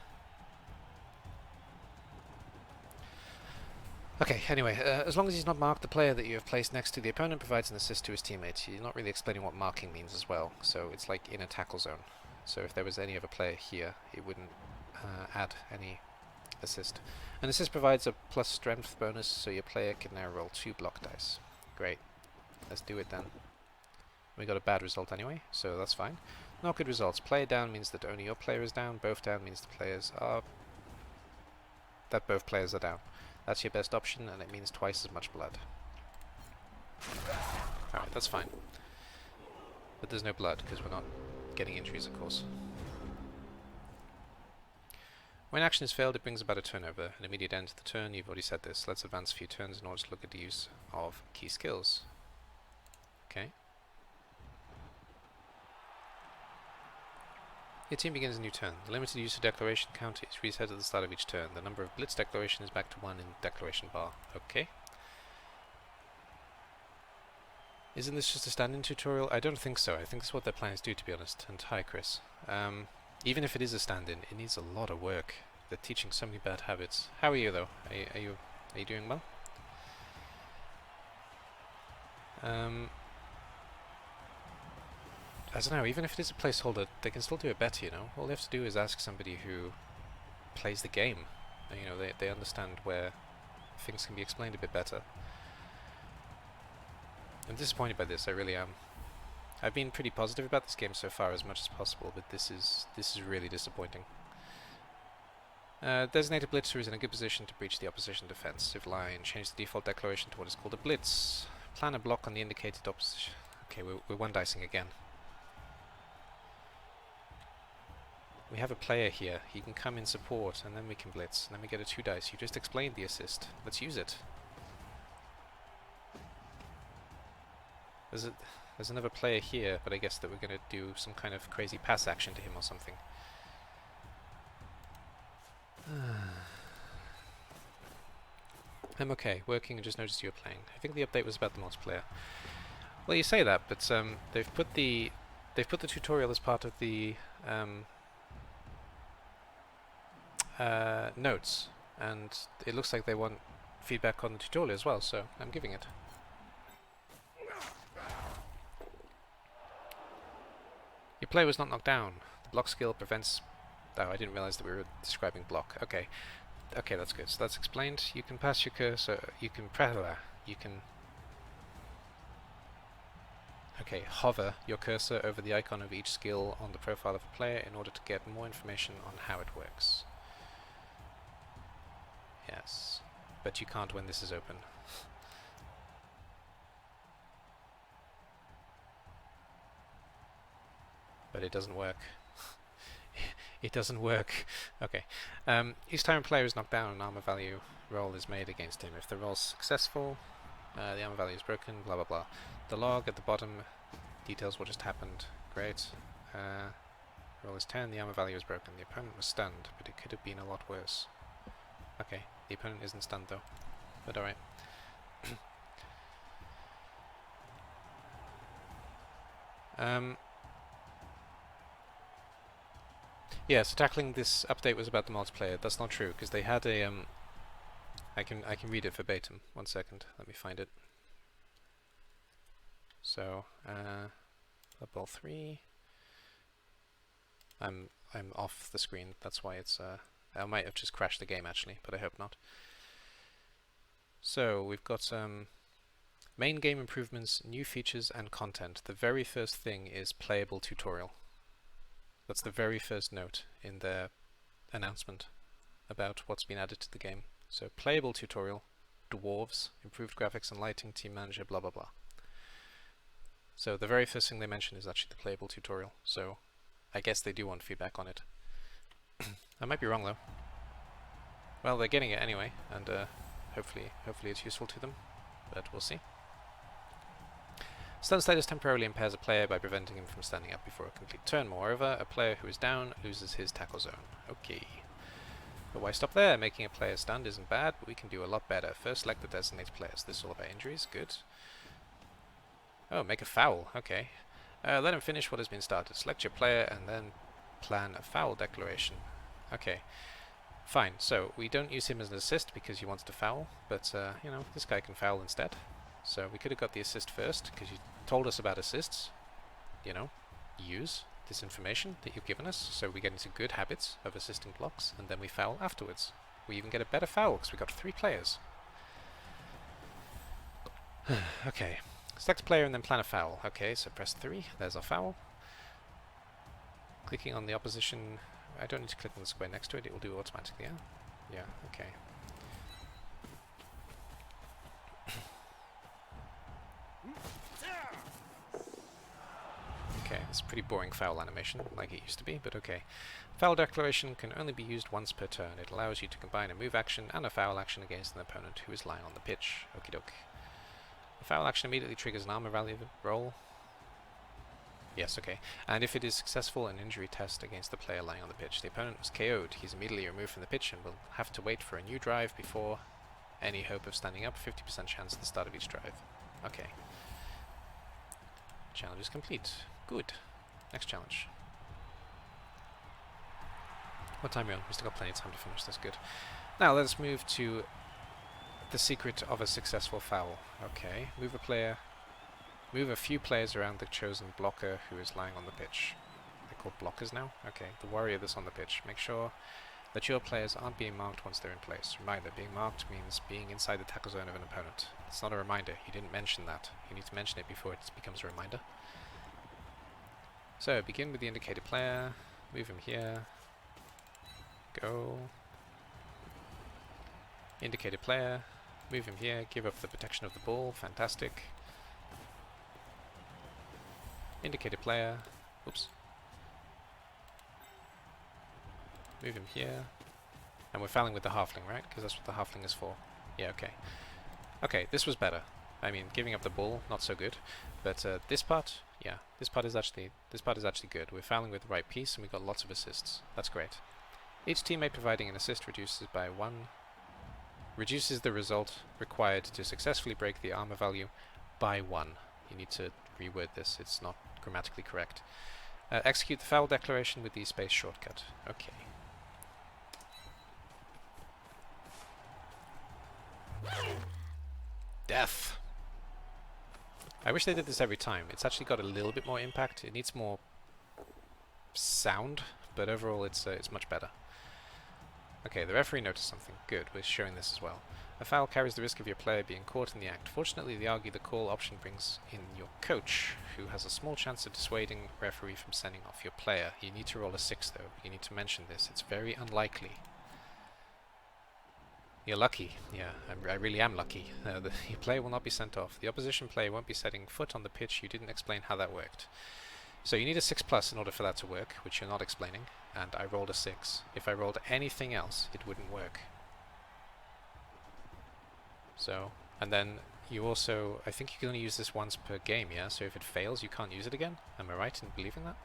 Okay, anyway, as long as he's not marked, the player that you have placed next to the opponent provides an assist to his teammate. You're not really explaining what marking means as well, so it's like in a tackle zone. So if there was any other player here, it wouldn't add any assist. An assist provides a + strength bonus, so your player can now roll 2 block dice. Great. Let's do it then. We got a bad result anyway, so that's fine. Not good results. Player down means that only your player is down. Both down means both players are down. That's your best option, and it means twice as much blood. Alright, that's fine. But there's no blood, because we're not getting injuries, of course. When action is failed, it brings about a turnover, an immediate end to the turn. You've already said this. Let's advance a few turns in order to look at the use of key skills. Okay. Your team begins a new turn. The limited use of declaration counter is reset at the start of each turn. The number of Blitz declaration is back to 1 in declaration bar. Okay. Isn't this just a stand-in tutorial? I don't think so. I think that's what their plans do, to be honest. And hi, Chris. Even if it is a stand-in, it needs a lot of work. They're teaching so many bad habits. How are you, though? Are you doing well? I don't know, even if it is a placeholder, they can still do it better, you know? All they have to do is ask somebody who plays the game. And, you know, they understand where things can be explained a bit better. I'm disappointed by this, I really am. I've been pretty positive about this game so far as much as possible, but this is really disappointing. Designated Blitzer is in a good position to breach the opposition defense. Civil line, change the default declaration to what is called a Blitz. Plan a block on the indicated opposition. Okay, we're 1 dicing again. We have a player here. He can come in support, and then we can blitz, and then we get a 2 dice. You just explained the assist. Let's use it. There's another player here, but I guess that we're going to do some kind of crazy pass action to him or something. I'm okay. Working, and just noticed you were playing. I think the update was about the multiplayer. Well, you say that, but they've put the tutorial as part of the notes, and it looks like they want feedback on the tutorial as well, so I'm giving it. Your player was not knocked down. The block skill prevents... Oh, I didn't realize that we were describing block. Okay. Okay, that's good. So that's explained. You can pass your cursor... You can... Okay, hover your cursor over the icon of each skill on the profile of a player in order to get more information on how it works. Yes, but you can't when this is open. But it doesn't work. It doesn't work. Okay. Each time a player is knocked down, an armor value roll is made against him. If the roll is successful, the armor value is broken, blah blah blah. The log at the bottom details what just happened. Great. Roll is 10, the armor value is broken. The opponent was stunned, but it could have been a lot worse. Okay, the opponent isn't stunned though. But alright. Yeah, so tackling this update was about the multiplayer. That's not true, because they had a I can read it verbatim. 1 second, let me find it. So, Blood Bowl 3. I'm off the screen. That's why it's I might have just crashed the game actually, but I hope not. So we've got main game improvements, new features, and content. The very first thing is playable tutorial. That's the very first note in their announcement about what's been added to the game. So playable tutorial, dwarves, improved graphics and lighting, team manager, blah blah blah. So the very first thing they mention is actually the playable tutorial. So I guess they do want feedback on it. I might be wrong though. Well, they're getting it anyway, and hopefully it's useful to them, but we'll see. Stun status temporarily impairs a player by preventing him from standing up before a complete turn. Moreover, a player who is down loses his tackle zone. Okay. But why stop there? Making a player stunned isn't bad, but we can do a lot better. First, select the designated players. This is all about injuries. Good. Oh, make a foul. Okay. Let him finish what has been started. Select your player and then plan a foul declaration. Okay. Fine. So, we don't use him as an assist because he wants to foul, but, you know, this guy can foul instead. So, we could have got the assist first because you told us about assists. You know, use this information that you've given us so we get into good habits of assisting blocks, and then we foul afterwards. We even get a better foul because we got 3 players. Okay. Select a player and then plan a foul. Okay, so press 3. There's our foul. Clicking on the opposition. I don't need to click on the square next to it. It will do it automatically, yeah? Yeah, okay. Okay, it's a pretty boring foul animation, like it used to be, but okay. Foul declaration can only be used once per turn. It allows you to combine a move action and a foul action against an opponent who is lying on the pitch. Okie doke. The foul action immediately triggers an armor value roll. Yes, okay. And if it is successful, an injury test against the player lying on the pitch. The opponent was KO'd. He's immediately removed from the pitch and will have to wait for a new drive before any hope of standing up. 50% chance at the start of each drive. Okay. Challenge is complete. Good. Next challenge. What time are we on? We still got plenty of time to finish. That's good. Now let's move to the secret of a successful foul. Okay. Move a few players around the chosen blocker who is lying on the pitch. They're called blockers now? Okay. The warrior that's on the pitch. Make sure that your players aren't being marked once they're in place. Reminder, being marked means being inside the tackle zone of an opponent. It's not a reminder. You didn't mention that. You need to mention it before it becomes a reminder. So, begin with the indicated player. Move him here. Go. Indicated player. Move him here. Give up the protection of the ball. Fantastic. Indicated player. Oops. Move him here. And we're fouling with the halfling, right? Because that's what the halfling is for. Yeah, okay. Okay, this was better. I mean, giving up the ball, not so good. But this part, yeah, this part is actually good. We're fouling with the right piece, and we got lots of assists. That's great. Each teammate providing an assist reduces the result required to successfully break the armor value by 1. You need to reword this. It's not grammatically correct. Execute the foul declaration with the space shortcut. Okay. Death. I wish they did this every time. It's actually got a little bit more impact. It needs more sound, but overall it's much better. Okay, the referee noticed something. Good, we're showing this as well. A foul carries the risk of your player being caught in the act. Fortunately, the argue the call option brings in your coach, who has a small chance of dissuading referee from sending off your player. You need to roll a 6 though. You need to mention this. It's very unlikely. You're lucky. Yeah, I really am lucky. Your player will not be sent off. The opposition player won't be setting foot on the pitch. You didn't explain how that worked. So you need a 6+ in order for that to work, which you're not explaining, and I rolled a 6. If I rolled anything else, it wouldn't work. So, and then you also, I think you can only use this once per game, yeah? So if it fails, you can't use it again? Am I right in believing that?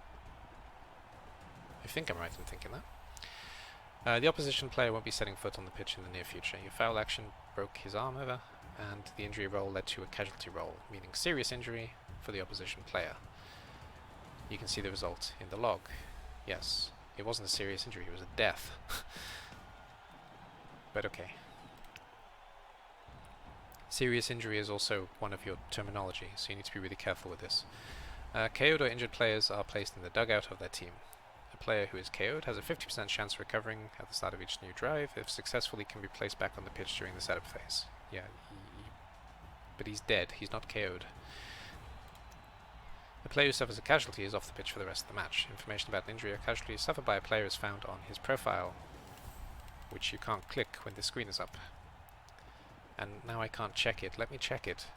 I think I'm right in thinking that. The opposition player won't be setting foot on the pitch in the near future. Your foul action broke his arm over, and the injury roll led to a casualty roll, meaning serious injury for the opposition player. You can see the result in the log. Yes, it wasn't a serious injury, it was a death. But okay. Serious injury is also one of your terminology, so you need to be really careful with this. KO'd or injured players are placed in the dugout of their team. A player who is KO'd has a 50% chance of recovering at the start of each new drive. If successful, he can be placed back on the pitch during the setup phase. Yeah, but he's dead, he's not KO'd. A player who suffers a casualty is off the pitch for the rest of the match. Information about an injury or casualty suffered by a player is found on his profile, which you can't click when the screen is up. And now I can't check it. Let me check it.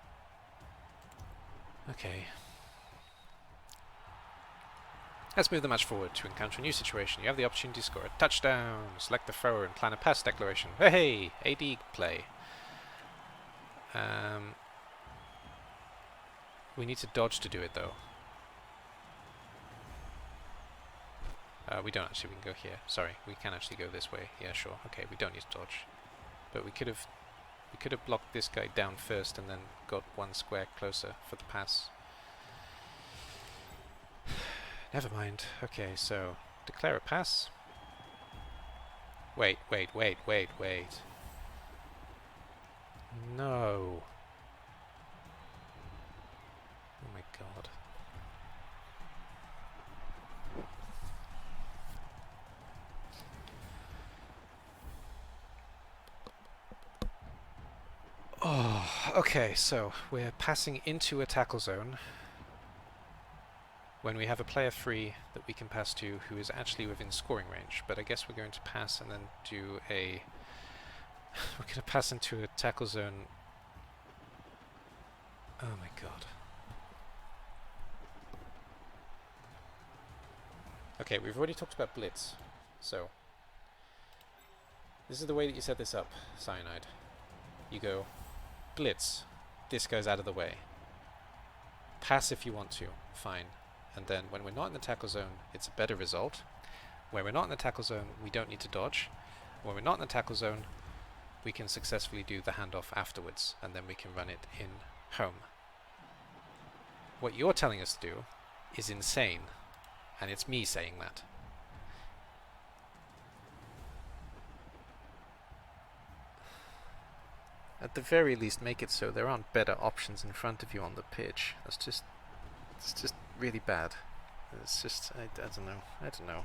Okay. Let's move the match forward to encounter a new situation. You have the opportunity to score a touchdown. Select the thrower and plan a pass declaration. Hey! AD play. We need to dodge to do it though. We don't actually, we can go here. Sorry, we can actually go this way. Yeah, sure. Okay, we don't need to dodge. But we could have blocked this guy down first and then got one square closer for the pass. Never mind. Okay, so declare a pass. Wait. No. Oh my god. Oh, okay, so we're passing into a tackle zone when we have a player free that we can pass to who is actually within scoring range, but I guess we're going to pass and then do a... we're going to pass into a tackle zone... Oh my god. Okay, we've already talked about Blitz, so... this is the way that you set this up, Cyanide. You go... Blitz, this goes out of the way. Pass if you want to, fine. And then when we're not in the tackle zone, it's a better result. When we're not in the tackle zone, we don't need to dodge. When we're not in the tackle zone, we can successfully do the handoff afterwards, and then we can run it in home. What you're telling us to do is insane, and it's me saying that. At the very least, make it so there aren't better options in front of you on the pitch. It's just really bad. It's just, I don't know.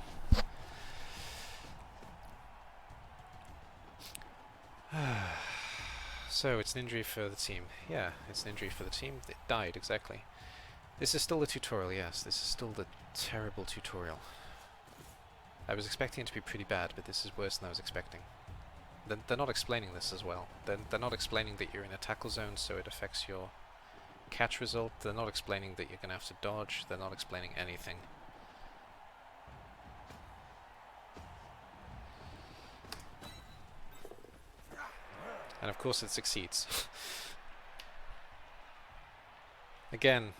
So, it's an injury for the team. Yeah, it's an injury for the team. It died, exactly. This is still the tutorial, yes. This is still the terrible tutorial. I was expecting it to be pretty bad, but this is worse than I was expecting. They're not explaining this as well. They're not explaining that you're in a tackle zone, so it affects your catch result. They're not explaining that you're going to have to dodge. They're not explaining anything. And of course it succeeds. Again,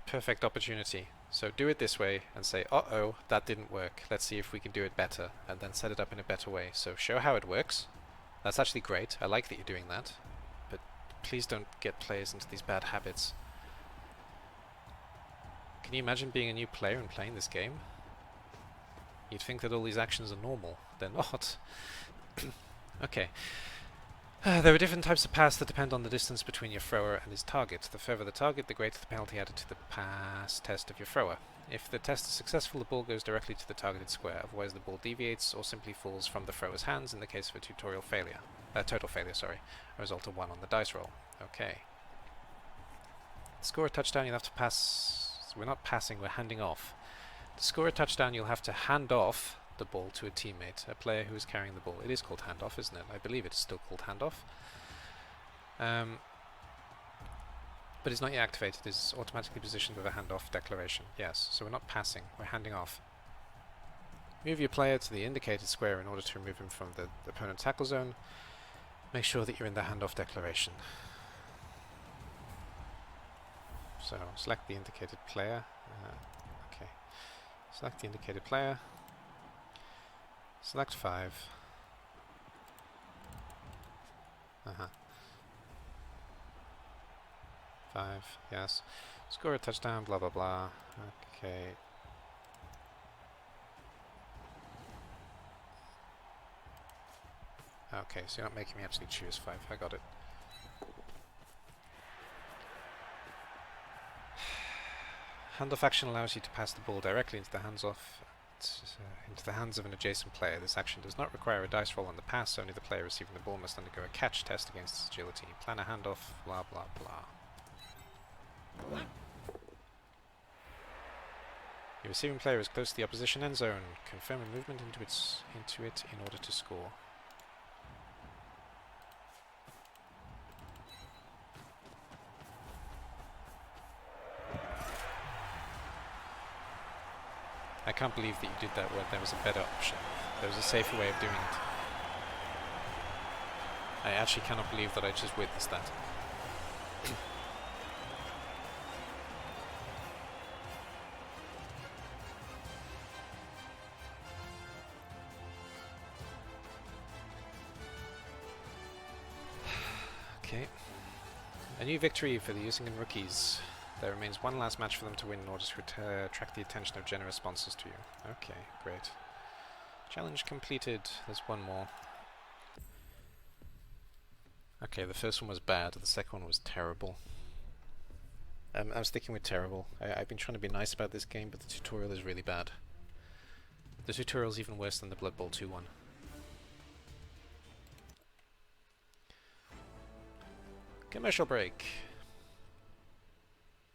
perfect opportunity. So do it this way and say, uh-oh, that didn't work. Let's see if we can do it better, and then set it up in a better way. So show how it works. That's actually great. I like that you're doing that. But please don't get players into these bad habits. Can you imagine being a new player and playing this game? You'd think that all these actions are normal. They're not. Okay. There are different types of pass that depend on the distance between your thrower and his target. The further the target, the greater the penalty added to the pass test of your thrower. If the test is successful, the ball goes directly to the targeted square. Otherwise, the ball deviates or simply falls from the thrower's hands in the case of a total failure, a result of 1 on the dice roll. Okay. To score a touchdown, you'll have to pass... We're not passing, we're handing off. To score a touchdown, you'll have to hand off the ball to a teammate, a player who is carrying the ball. It is called handoff, isn't it? I believe it's still called handoff. But it's not yet activated. It's automatically positioned with a handoff declaration. Yes, so we're not passing, we're handing off. Move your player to the indicated square in order to remove him from the opponent's tackle zone. Make sure that you're in the handoff declaration. So select the indicated player. Okay. Select the indicated player. Select 5. Uh-huh. 5, yes. Score a touchdown, blah blah blah. Okay. Okay, so you're not making me actually choose 5. I got it. Handoff action allows you to pass the ball directly into the hands of an adjacent player. This action does not require a dice roll on the pass, only the player receiving the ball must undergo a catch test against his agility. Plan a handoff, blah blah blah. Your receiving player is close to the opposition end zone. Confirm a movement into it in order to score. I can't believe that you did that when there was a better option. There was a safer way of doing it. I actually cannot believe that I just witnessed that. Okay. A new victory for the Usingen rookies. There remains one last match for them to win in order to attract the attention of generous sponsors to you. Okay, great. Challenge completed. There's one more. Okay, the first one was bad, the second one was terrible. I'm sticking with terrible. I've been trying to be nice about this game, but the tutorial is really bad. The tutorial is even worse than the Blood Bowl 2 one. Commercial break.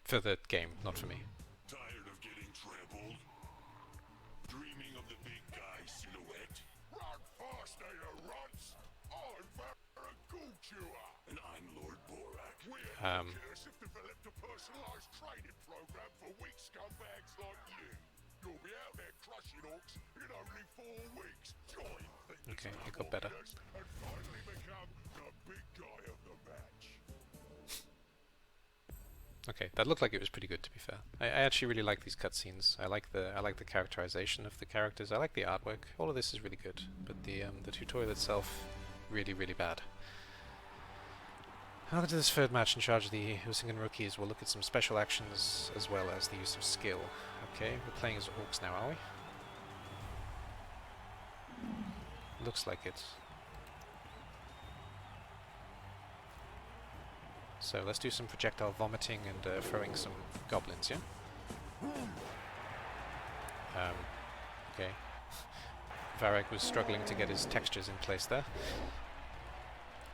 For the game, not for me. Tired of getting trampled? Dreaming of the big guy silhouette? Run fast, you runts! I'm Varagul Chewer! And I'm Lord Borak. We're Cursive developed a personalized training program for weak scumbags like you. You'll be out there crushing orcs in only 4 weeks. Join the Okay, it got better. and finally become the big guy of the match. Okay, that looked like it was pretty good, to be fair. I actually really like these cutscenes. I like the characterization of the characters. I like the artwork. All of this is really good, but the tutorial itself, really, really bad. Welcome to this third match in charge of the Usingen rookies. We'll look at some special actions as well as the use of skill. Okay, we're playing as orcs now, are we? Looks like it. So let's do some projectile vomiting and throwing some goblins, yeah? Okay. Varag was struggling to get his textures in place there.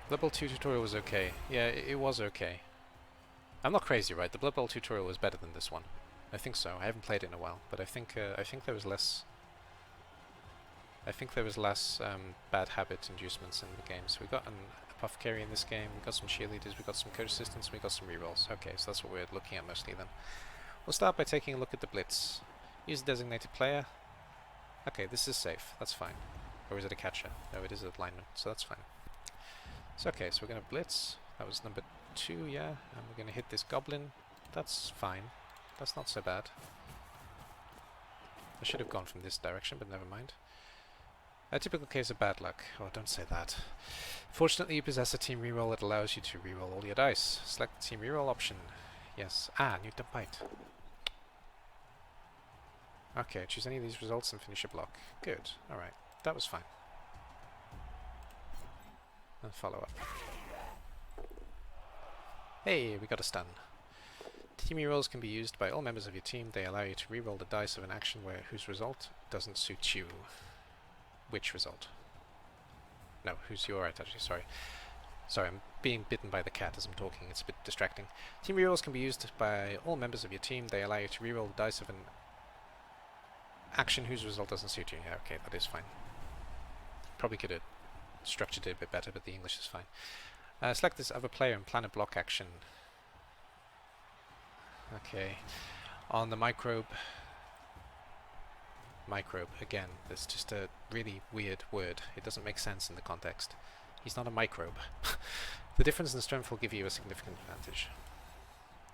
Blood Bowl 2 tutorial was okay. Yeah, it was okay. I'm not crazy, right? The Blood Bowl tutorial was better than this one. I think so. I haven't played it in a while, but I think there was less. I think there was less bad habit inducements in the game. So we got an Apothecary in this game, we got some cheerleaders, we got some coach assistants, we got some rerolls. Okay, so that's what we're looking at mostly then. We'll start by taking a look at the Blitz. Use a designated player. Okay, this is safe, that's fine. Or is it a catcher? No, it is a lineman, so that's fine. So okay, so we're going to Blitz. That was number 2, yeah. And we're going to hit this goblin. That's fine. That's not so bad. I should have gone from this direction, but never mind. A typical case of bad luck. Oh, don't say that. Fortunately, you possess a team reroll that allows you to reroll all your dice. Select the team reroll option. Yes. Ah, new dump bite. Okay, choose any of these results and finish a block. Good. Alright. That was fine. And follow up. Hey, we got a stun. Team rerolls can be used by all members of your team. They allow you to reroll the dice of an action whose result doesn't suit you. Which result? No, who's your right, actually, sorry. Sorry, I'm being bitten by the cat as I'm talking, it's a bit distracting. Team rerolls can be used by all members of your team. They allow you to reroll the dice of an action whose result doesn't suit you. Yeah, okay, that is fine. Probably could have structured it a bit better, but the English is fine. Select this other player and plan a block action. Okay. On the microbe, again, that's just a really weird word. It doesn't make sense in the context. He's not a microbe. The difference in strength will give you a significant advantage.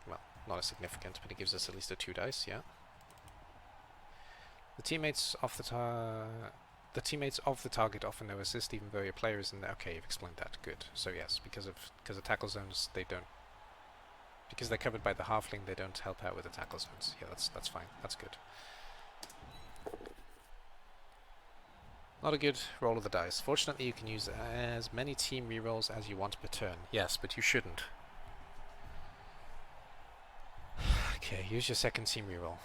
Well, not a significant, but it gives us at least a 2 dice, yeah. The teammates of the target offer no assist, even though your player is in there. Okay, you've explained that. Good. So yes, because of tackle zones, they don't. Because they're covered by the halfling, they don't help out with the tackle zones. Yeah, that's fine. That's good. Not a good roll of the dice. Fortunately, you can use as many team rerolls as you want per turn. Yes, but you shouldn't. Okay, use your second team reroll.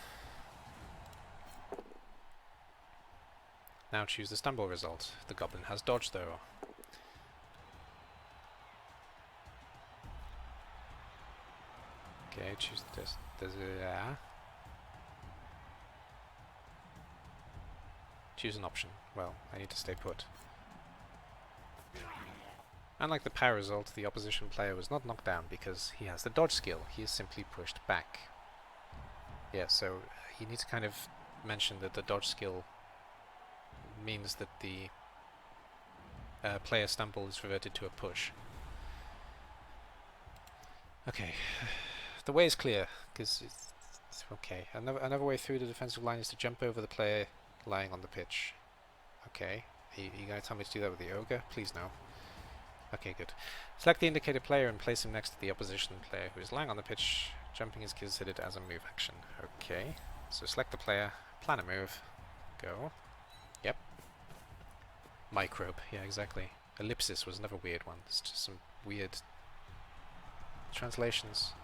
Now choose the stumble result. The goblin has dodge, though. Okay, choose this. Choose an option. Well, I need to stay put. Unlike the power result, the opposition player was not knocked down because he has the dodge skill. He is simply pushed back. Yeah, so you need to kind of mention that the dodge skill means that the player stumble is reverted to a push. Okay, the way is clear, because it's okay. Another way through the defensive line is to jump over the player lying on the pitch. Okay, are you going to tell me to do that with the ogre? Please no. Okay, good. Select the indicated player and place him next to the opposition player who is lying on the pitch. Jumping is considered as a move action. Okay, so select the player, plan a move, go. Yep. Microbe, yeah, exactly. Ellipsis was another weird one. It's just some weird translations.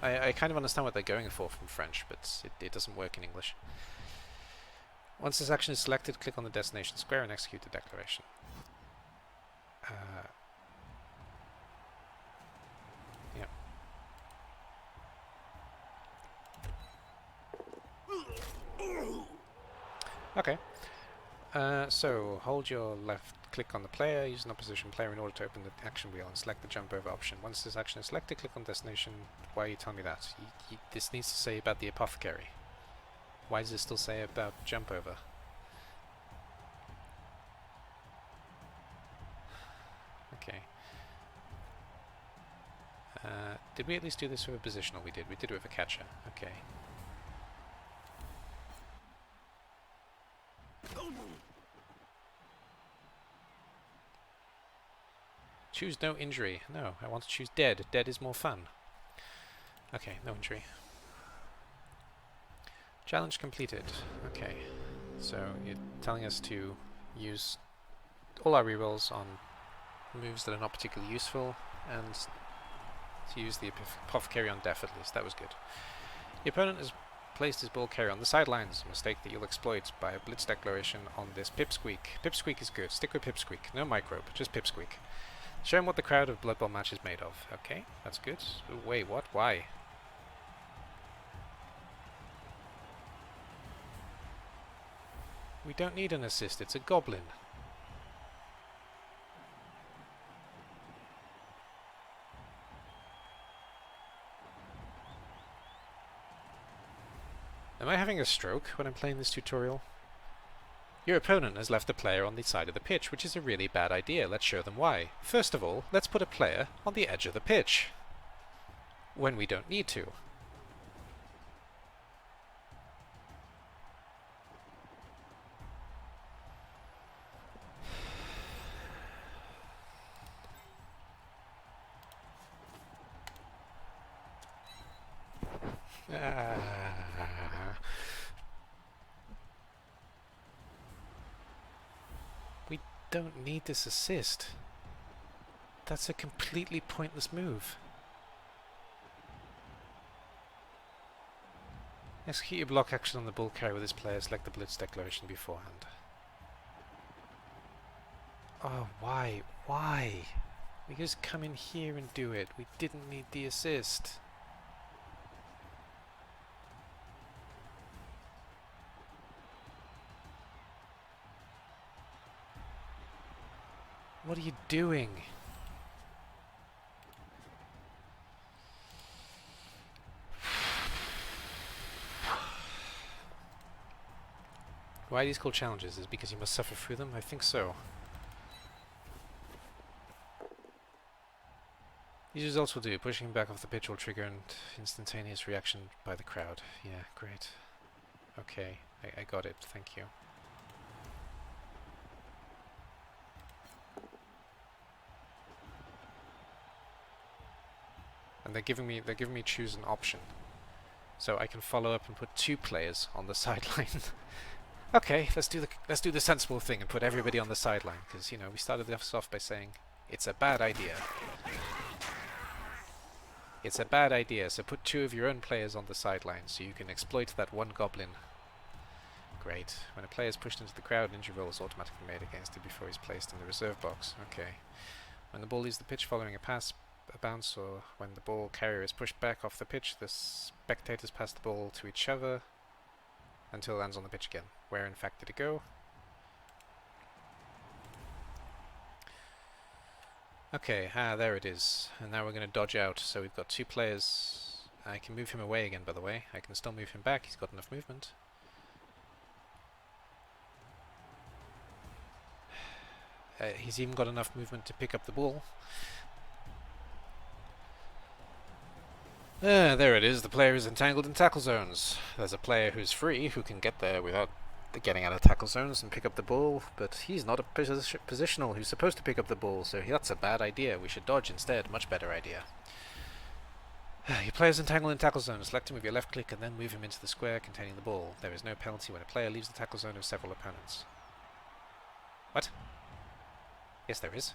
I kind of understand what they're going for from French, but it doesn't work in English. Once this action is selected, click on the destination square and execute the declaration. Yeah. Okay. So hold your left click on the player, use an opposition player in order to open the action wheel and select the jump over option. Once this action is selected, click on destination. Why are you telling me that? This needs to say about the apothecary. Why does it still say about jump over? Okay. Did we at least do this with a positional? We did. We did it with a catcher. Okay. Choose no injury. No, I want to choose dead. Dead is more fun. Okay, no injury. Challenge completed. Okay, so you're telling us to use all our rerolls on moves that are not particularly useful, and to use the apothecary on death at least. That was good. The opponent has placed his ball carrier on the sidelines, a mistake that you'll exploit by a Blitz declaration on this Pipsqueak. Pipsqueak is good. Stick with Pipsqueak. No microbe, just Pipsqueak. Show him what the crowd of Blood Bowl match is made of. Okay, that's good. Wait, what? Why? We don't need an assist, it's a goblin. Am I having a stroke when I'm playing this tutorial? Your opponent has left a player on the side of the pitch, which is a really bad idea. Let's show them why. First of all, let's put a player on the edge of the pitch. When we don't need to. We don't need this assist. That's a completely pointless move. Execute your block action on the bull carrier with this player. Select the Blitz declaration beforehand. Oh, why? Why? We just come in here and do it. We didn't need the assist. What are you doing? Why these called challenges? Is it because you must suffer through them? I think so. These results will do. Pushing him back off the pitch will trigger an instantaneous reaction by the crowd. Yeah, great. Okay, I got it. Thank you. And they're giving me choose an option. So I can follow up and put 2 players on the sideline. Okay, let's do the sensible thing and put everybody on the sideline, because, you know, we started this off by saying it's a bad idea. It's a bad idea, so put 2 of your own players on the sideline so you can exploit that one goblin. Great. When a player is pushed into the crowd, an injury roll is automatically made against him before he's placed in the reserve box. Okay. When the ball leaves the pitch following a pass, a bounce, or when the ball carrier is pushed back off the pitch, the spectators pass the ball to each other until it lands on the pitch again. Where in fact did it go? Okay, there it is. And now we're going to dodge out. So we've got 2 players. I can move him away again, by the way. I can still move him back. He's got enough movement. He's even got enough movement to pick up the ball. There it is. The player is entangled in tackle zones. There's a player who's free, who can get there without getting out of tackle zones and pick up the ball, but he's not a positional who's supposed to pick up the ball, so that's a bad idea. We should dodge instead. Much better idea. Your player's entangled in tackle zones. Select him with your left click and then move him into the square containing the ball. There is no penalty when a player leaves the tackle zone of several opponents. What? Yes, there is.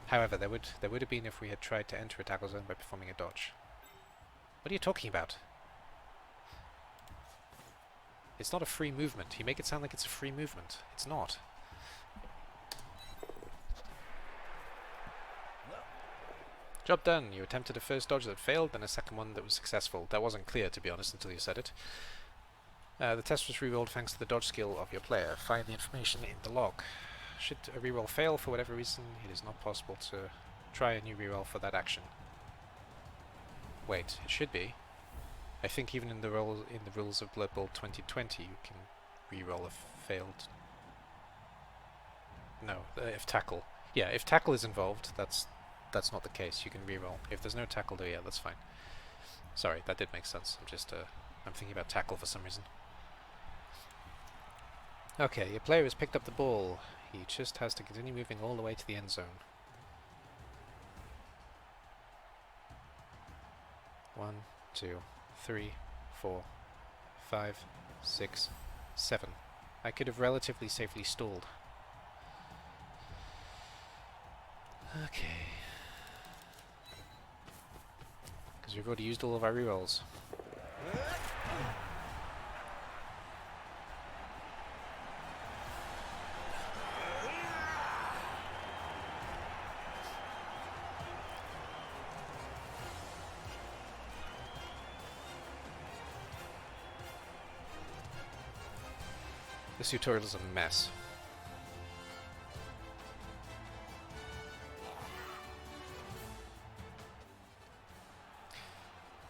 However, there would have been if we had tried to enter a tackle zone by performing a dodge. What are you talking about? It's not a free movement. You make it sound like it's a free movement. It's not. Job done. You attempted a first dodge that failed, then a second one that was successful. That wasn't clear, to be honest, until you said it. The test was rerolled thanks to the dodge skill of your player. Find the information in the log. Should a reroll fail for whatever reason, it is not possible to try a new reroll for that action. Wait, it should be. I think even in the rules of Blood Bowl 2020, you can reroll a failed. No, if tackle. Yeah, if tackle is involved, that's not the case. You can reroll. If there's no tackle, though, yeah, that's fine. Sorry, that did make sense. I'm thinking about tackle for some reason. Okay, your player has picked up the ball. He just has to continue moving all the way to the end zone. 1, 2, 3, 4, 5, 6, 7. I could have relatively safely stalled. Okay. Because we've already used all of our rerolls. This tutorial is a mess.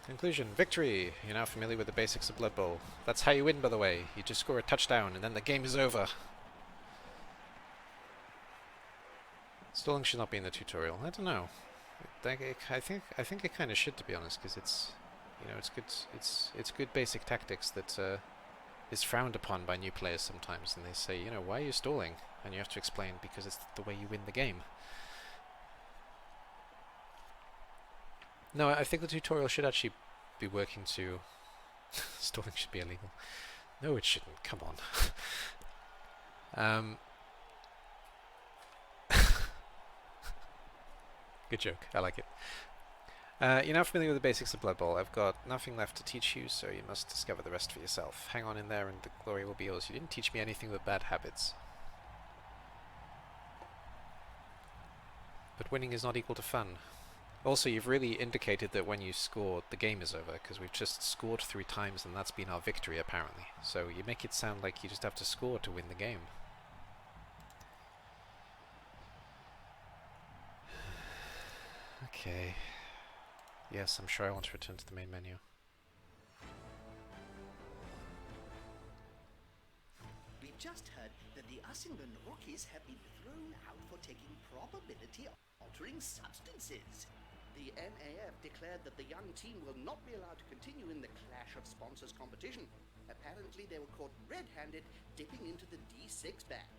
Conclusion. Victory! You're now familiar with the basics of Blood Bowl. That's how you win, by the way. You just score a touchdown and then the game is over. Stalling should not be in the tutorial. I don't know. I think it kind of should, to be honest, because it's, you know, it's good basic tactics that is frowned upon by new players sometimes, and they say, you know, why are you stalling? And you have to explain, because it's the way you win the game. No, I think the tutorial should actually be working to... Stalling should be illegal. No, it shouldn't. Come on. Good joke. I like it. You're now familiar with the basics of Blood Bowl. I've got nothing left to teach you, so you must discover the rest for yourself. Hang on in there and the glory will be yours. You didn't teach me anything but bad habits. But winning is not equal to fun. Also, you've really indicated that when you score, the game is over, because we've just scored 3 times and that's been our victory, apparently. So you make it sound like you just have to score to win the game. Okay. Yes, I'm sure I want to return to the main menu. just heard that the Usingen rookies have been thrown out for taking probability-altering substances. The NAF declared that the young team will not be allowed to continue in the Clash of Sponsors competition. Apparently they were caught red-handed dipping into the D6 bag.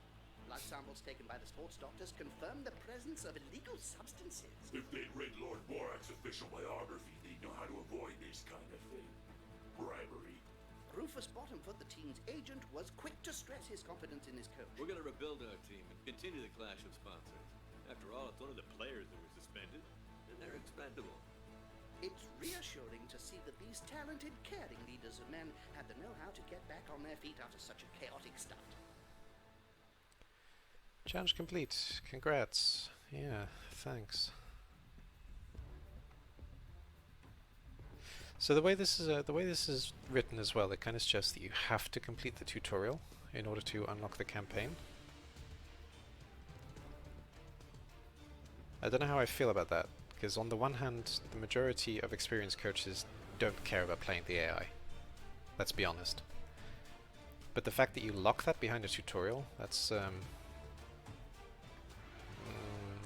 Blood samples taken by the sports doctors confirmed the presence of illegal substances. If they'd read Lord Borak's official biography, they'd know how to avoid this kind of thing. Bribery. Rufus Bottomfoot, the team's agent, was quick to stress his confidence in his coach. We're gonna rebuild our team and continue the clash of sponsors. After all, it's only the players that were suspended, and they're expendable. It's reassuring to see that these talented, caring leaders of men have the know-how to get back on their feet after such a chaotic start. Challenge complete. Congrats. Yeah, thanks. So the way this is written as well, it kind of suggests that you have to complete the tutorial in order to unlock the campaign. I don't know how I feel about that, because on the one hand, the majority of experienced coaches don't care about playing the AI. Let's be honest. But the fact that you lock that behind a tutorial, that's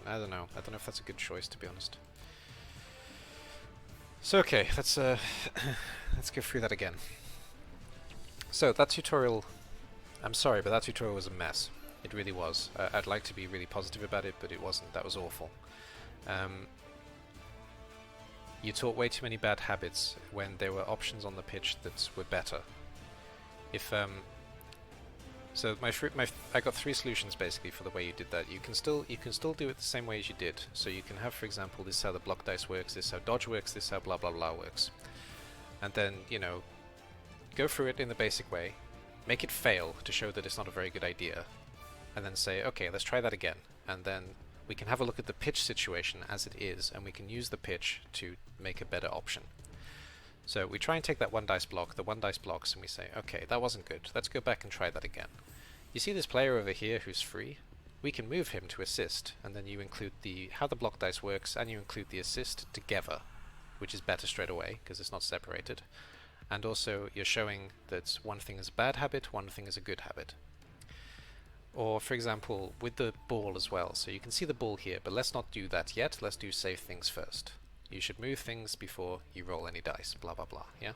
I don't know. I don't know if that's a good choice, to be honest. So okay, let's let's go through that again. So that tutorial, I'm sorry, but that tutorial was a mess. It really was. I'd like to be really positive about it, but it wasn't. That was awful. You taught way too many bad habits when there were options on the pitch that were better. If so I got three solutions basically for the way you did that. You can still do it the same way as you did. So you can have, for example, this is how the block dice works, this is how dodge works, this is how blah blah blah works. And then, you know, go through it in the basic way, make it fail to show that it's not a very good idea, and then say, okay, let's try that again. And then we can have a look at the pitch situation as it is, and we can use the pitch to make a better option. So we try and take that one dice block, the one dice blocks, and we say, okay, that wasn't good. Let's go back and try that again. You see this player over here who's free? We can move him to assist, and then you include how the block dice works, and you include the assist together, which is better straight away, because it's not separated. And also, you're showing that one thing is a bad habit, one thing is a good habit. Or, for example, with the ball as well. So you can see the ball here, but let's not do that yet. Let's do save things first. You should move things before you roll any dice, blah blah blah, yeah?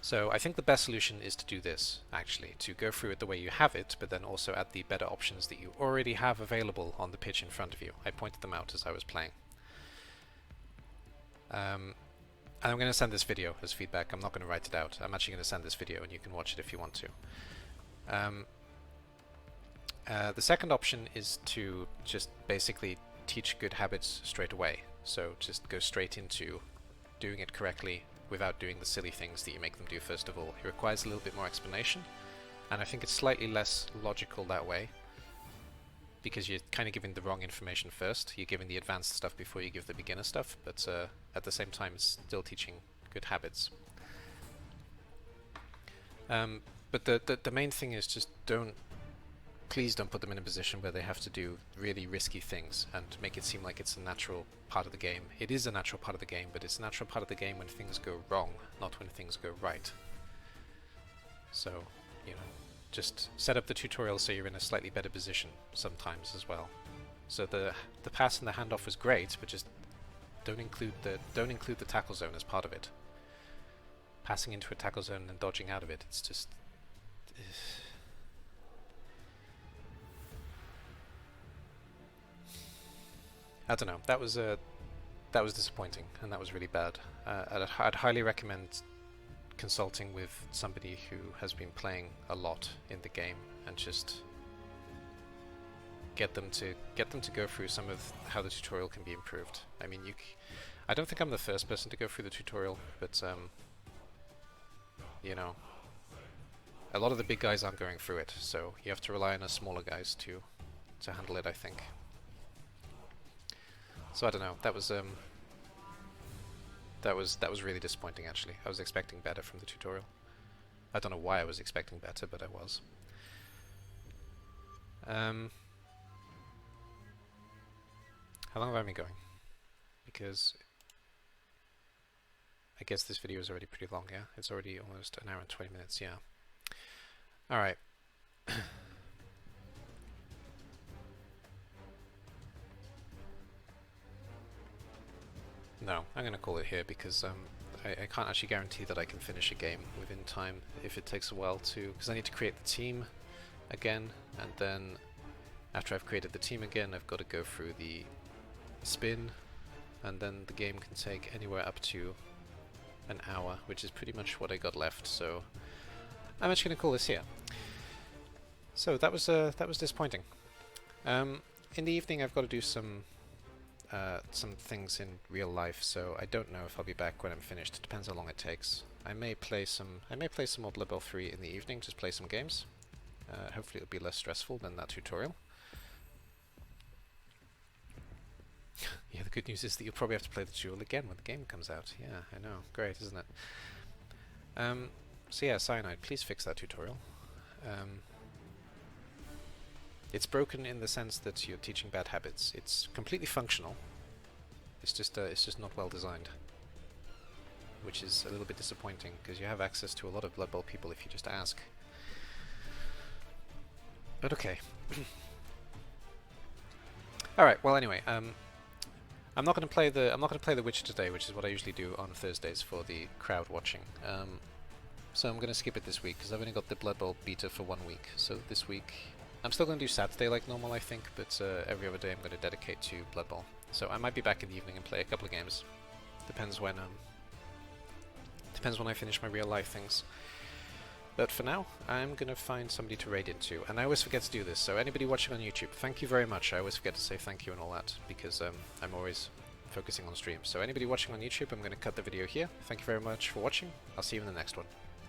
So I think the best solution is to do this, actually, to go through it the way you have it, but then also add the better options that you already have available on the pitch in front of you. I pointed them out as I was playing. And I'm going to send this video as feedback. I'm not going to write it out. I'm actually going to send this video and you can watch it if you want to. The second option is to just basically teach good habits straight away. So just go straight into doing it correctly without doing the silly things that you make them do first of all. It requires a little bit more explanation, and I think it's slightly less logical that way, because you're kind of giving the wrong information first. You're giving the advanced stuff before you give the beginner stuff, but at the same time it's still teaching good habits. But the main thing is just please don't put them in a position where they have to do really risky things and make it seem like it's a natural part of the game. It is a natural part of the game, but it's a natural part of the game when things go wrong, not when things go right. So, you know, just set up the tutorial so you're in a slightly better position sometimes as well. So the pass and the handoff was great, but just don't include the tackle zone as part of it. Passing into a tackle zone and dodging out of it, it's just I don't know. That was disappointing, and that was really bad. I'd highly recommend consulting with somebody who has been playing a lot in the game and just get them to go through some of how the tutorial can be improved. I mean, I don't think I'm the first person to go through the tutorial, but you know, a lot of the big guys aren't going through it, so you have to rely on the smaller guys to handle it, I think. So I don't know. That was really disappointing, actually. I was expecting better from the tutorial. I don't know why I was expecting better, but I was. How long have I been going? Because I guess this video is already pretty long, yeah? It's already almost an hour and 20 minutes, yeah. Alright. No, I'm gonna call it here because I can't actually guarantee that I can finish a game within time if it takes a while to, because I need to create the team again, and then after I've created the team again I've got to go through the spin, and then the game can take anywhere up to an hour, which is pretty much what I got left, so I'm actually going to call this here. So that was disappointing. In the evening I've got to do some things in real life, so I don't know if I'll be back when I'm finished. It depends how long it takes. I may play some more Blood Bowl 3 in the evening, just play some games. Hopefully it'll be less stressful than that tutorial. Yeah, the good news is that you'll probably have to play the tutorial again when the game comes out. Yeah, I know. Great, isn't it? So yeah, Cyanide, please fix that tutorial. It's broken in the sense that you're teaching bad habits. It's completely functional. It's just not well designed, which is a little bit disappointing because you have access to a lot of Blood Bowl people if you just ask. But okay. All right. Well, anyway, I'm not going to play the Witcher today, which is what I usually do on Thursdays for the crowd watching. So I'm going to skip it this week because I've only got the Blood Bowl beta for 1 week. So this week I'm still going to do Saturday like normal, I think, but every other day I'm going to dedicate to Blood Bowl. So I might be back in the evening and play a couple of games. Depends when I finish my real life things. But for now, I'm going to find somebody to raid into, and I always forget to do this, so anybody watching on YouTube, thank you very much. I always forget to say thank you and all that, because I'm always focusing on stream. So anybody watching on YouTube, I'm going to cut the video here. Thank you very much for watching. I'll see you in the next one.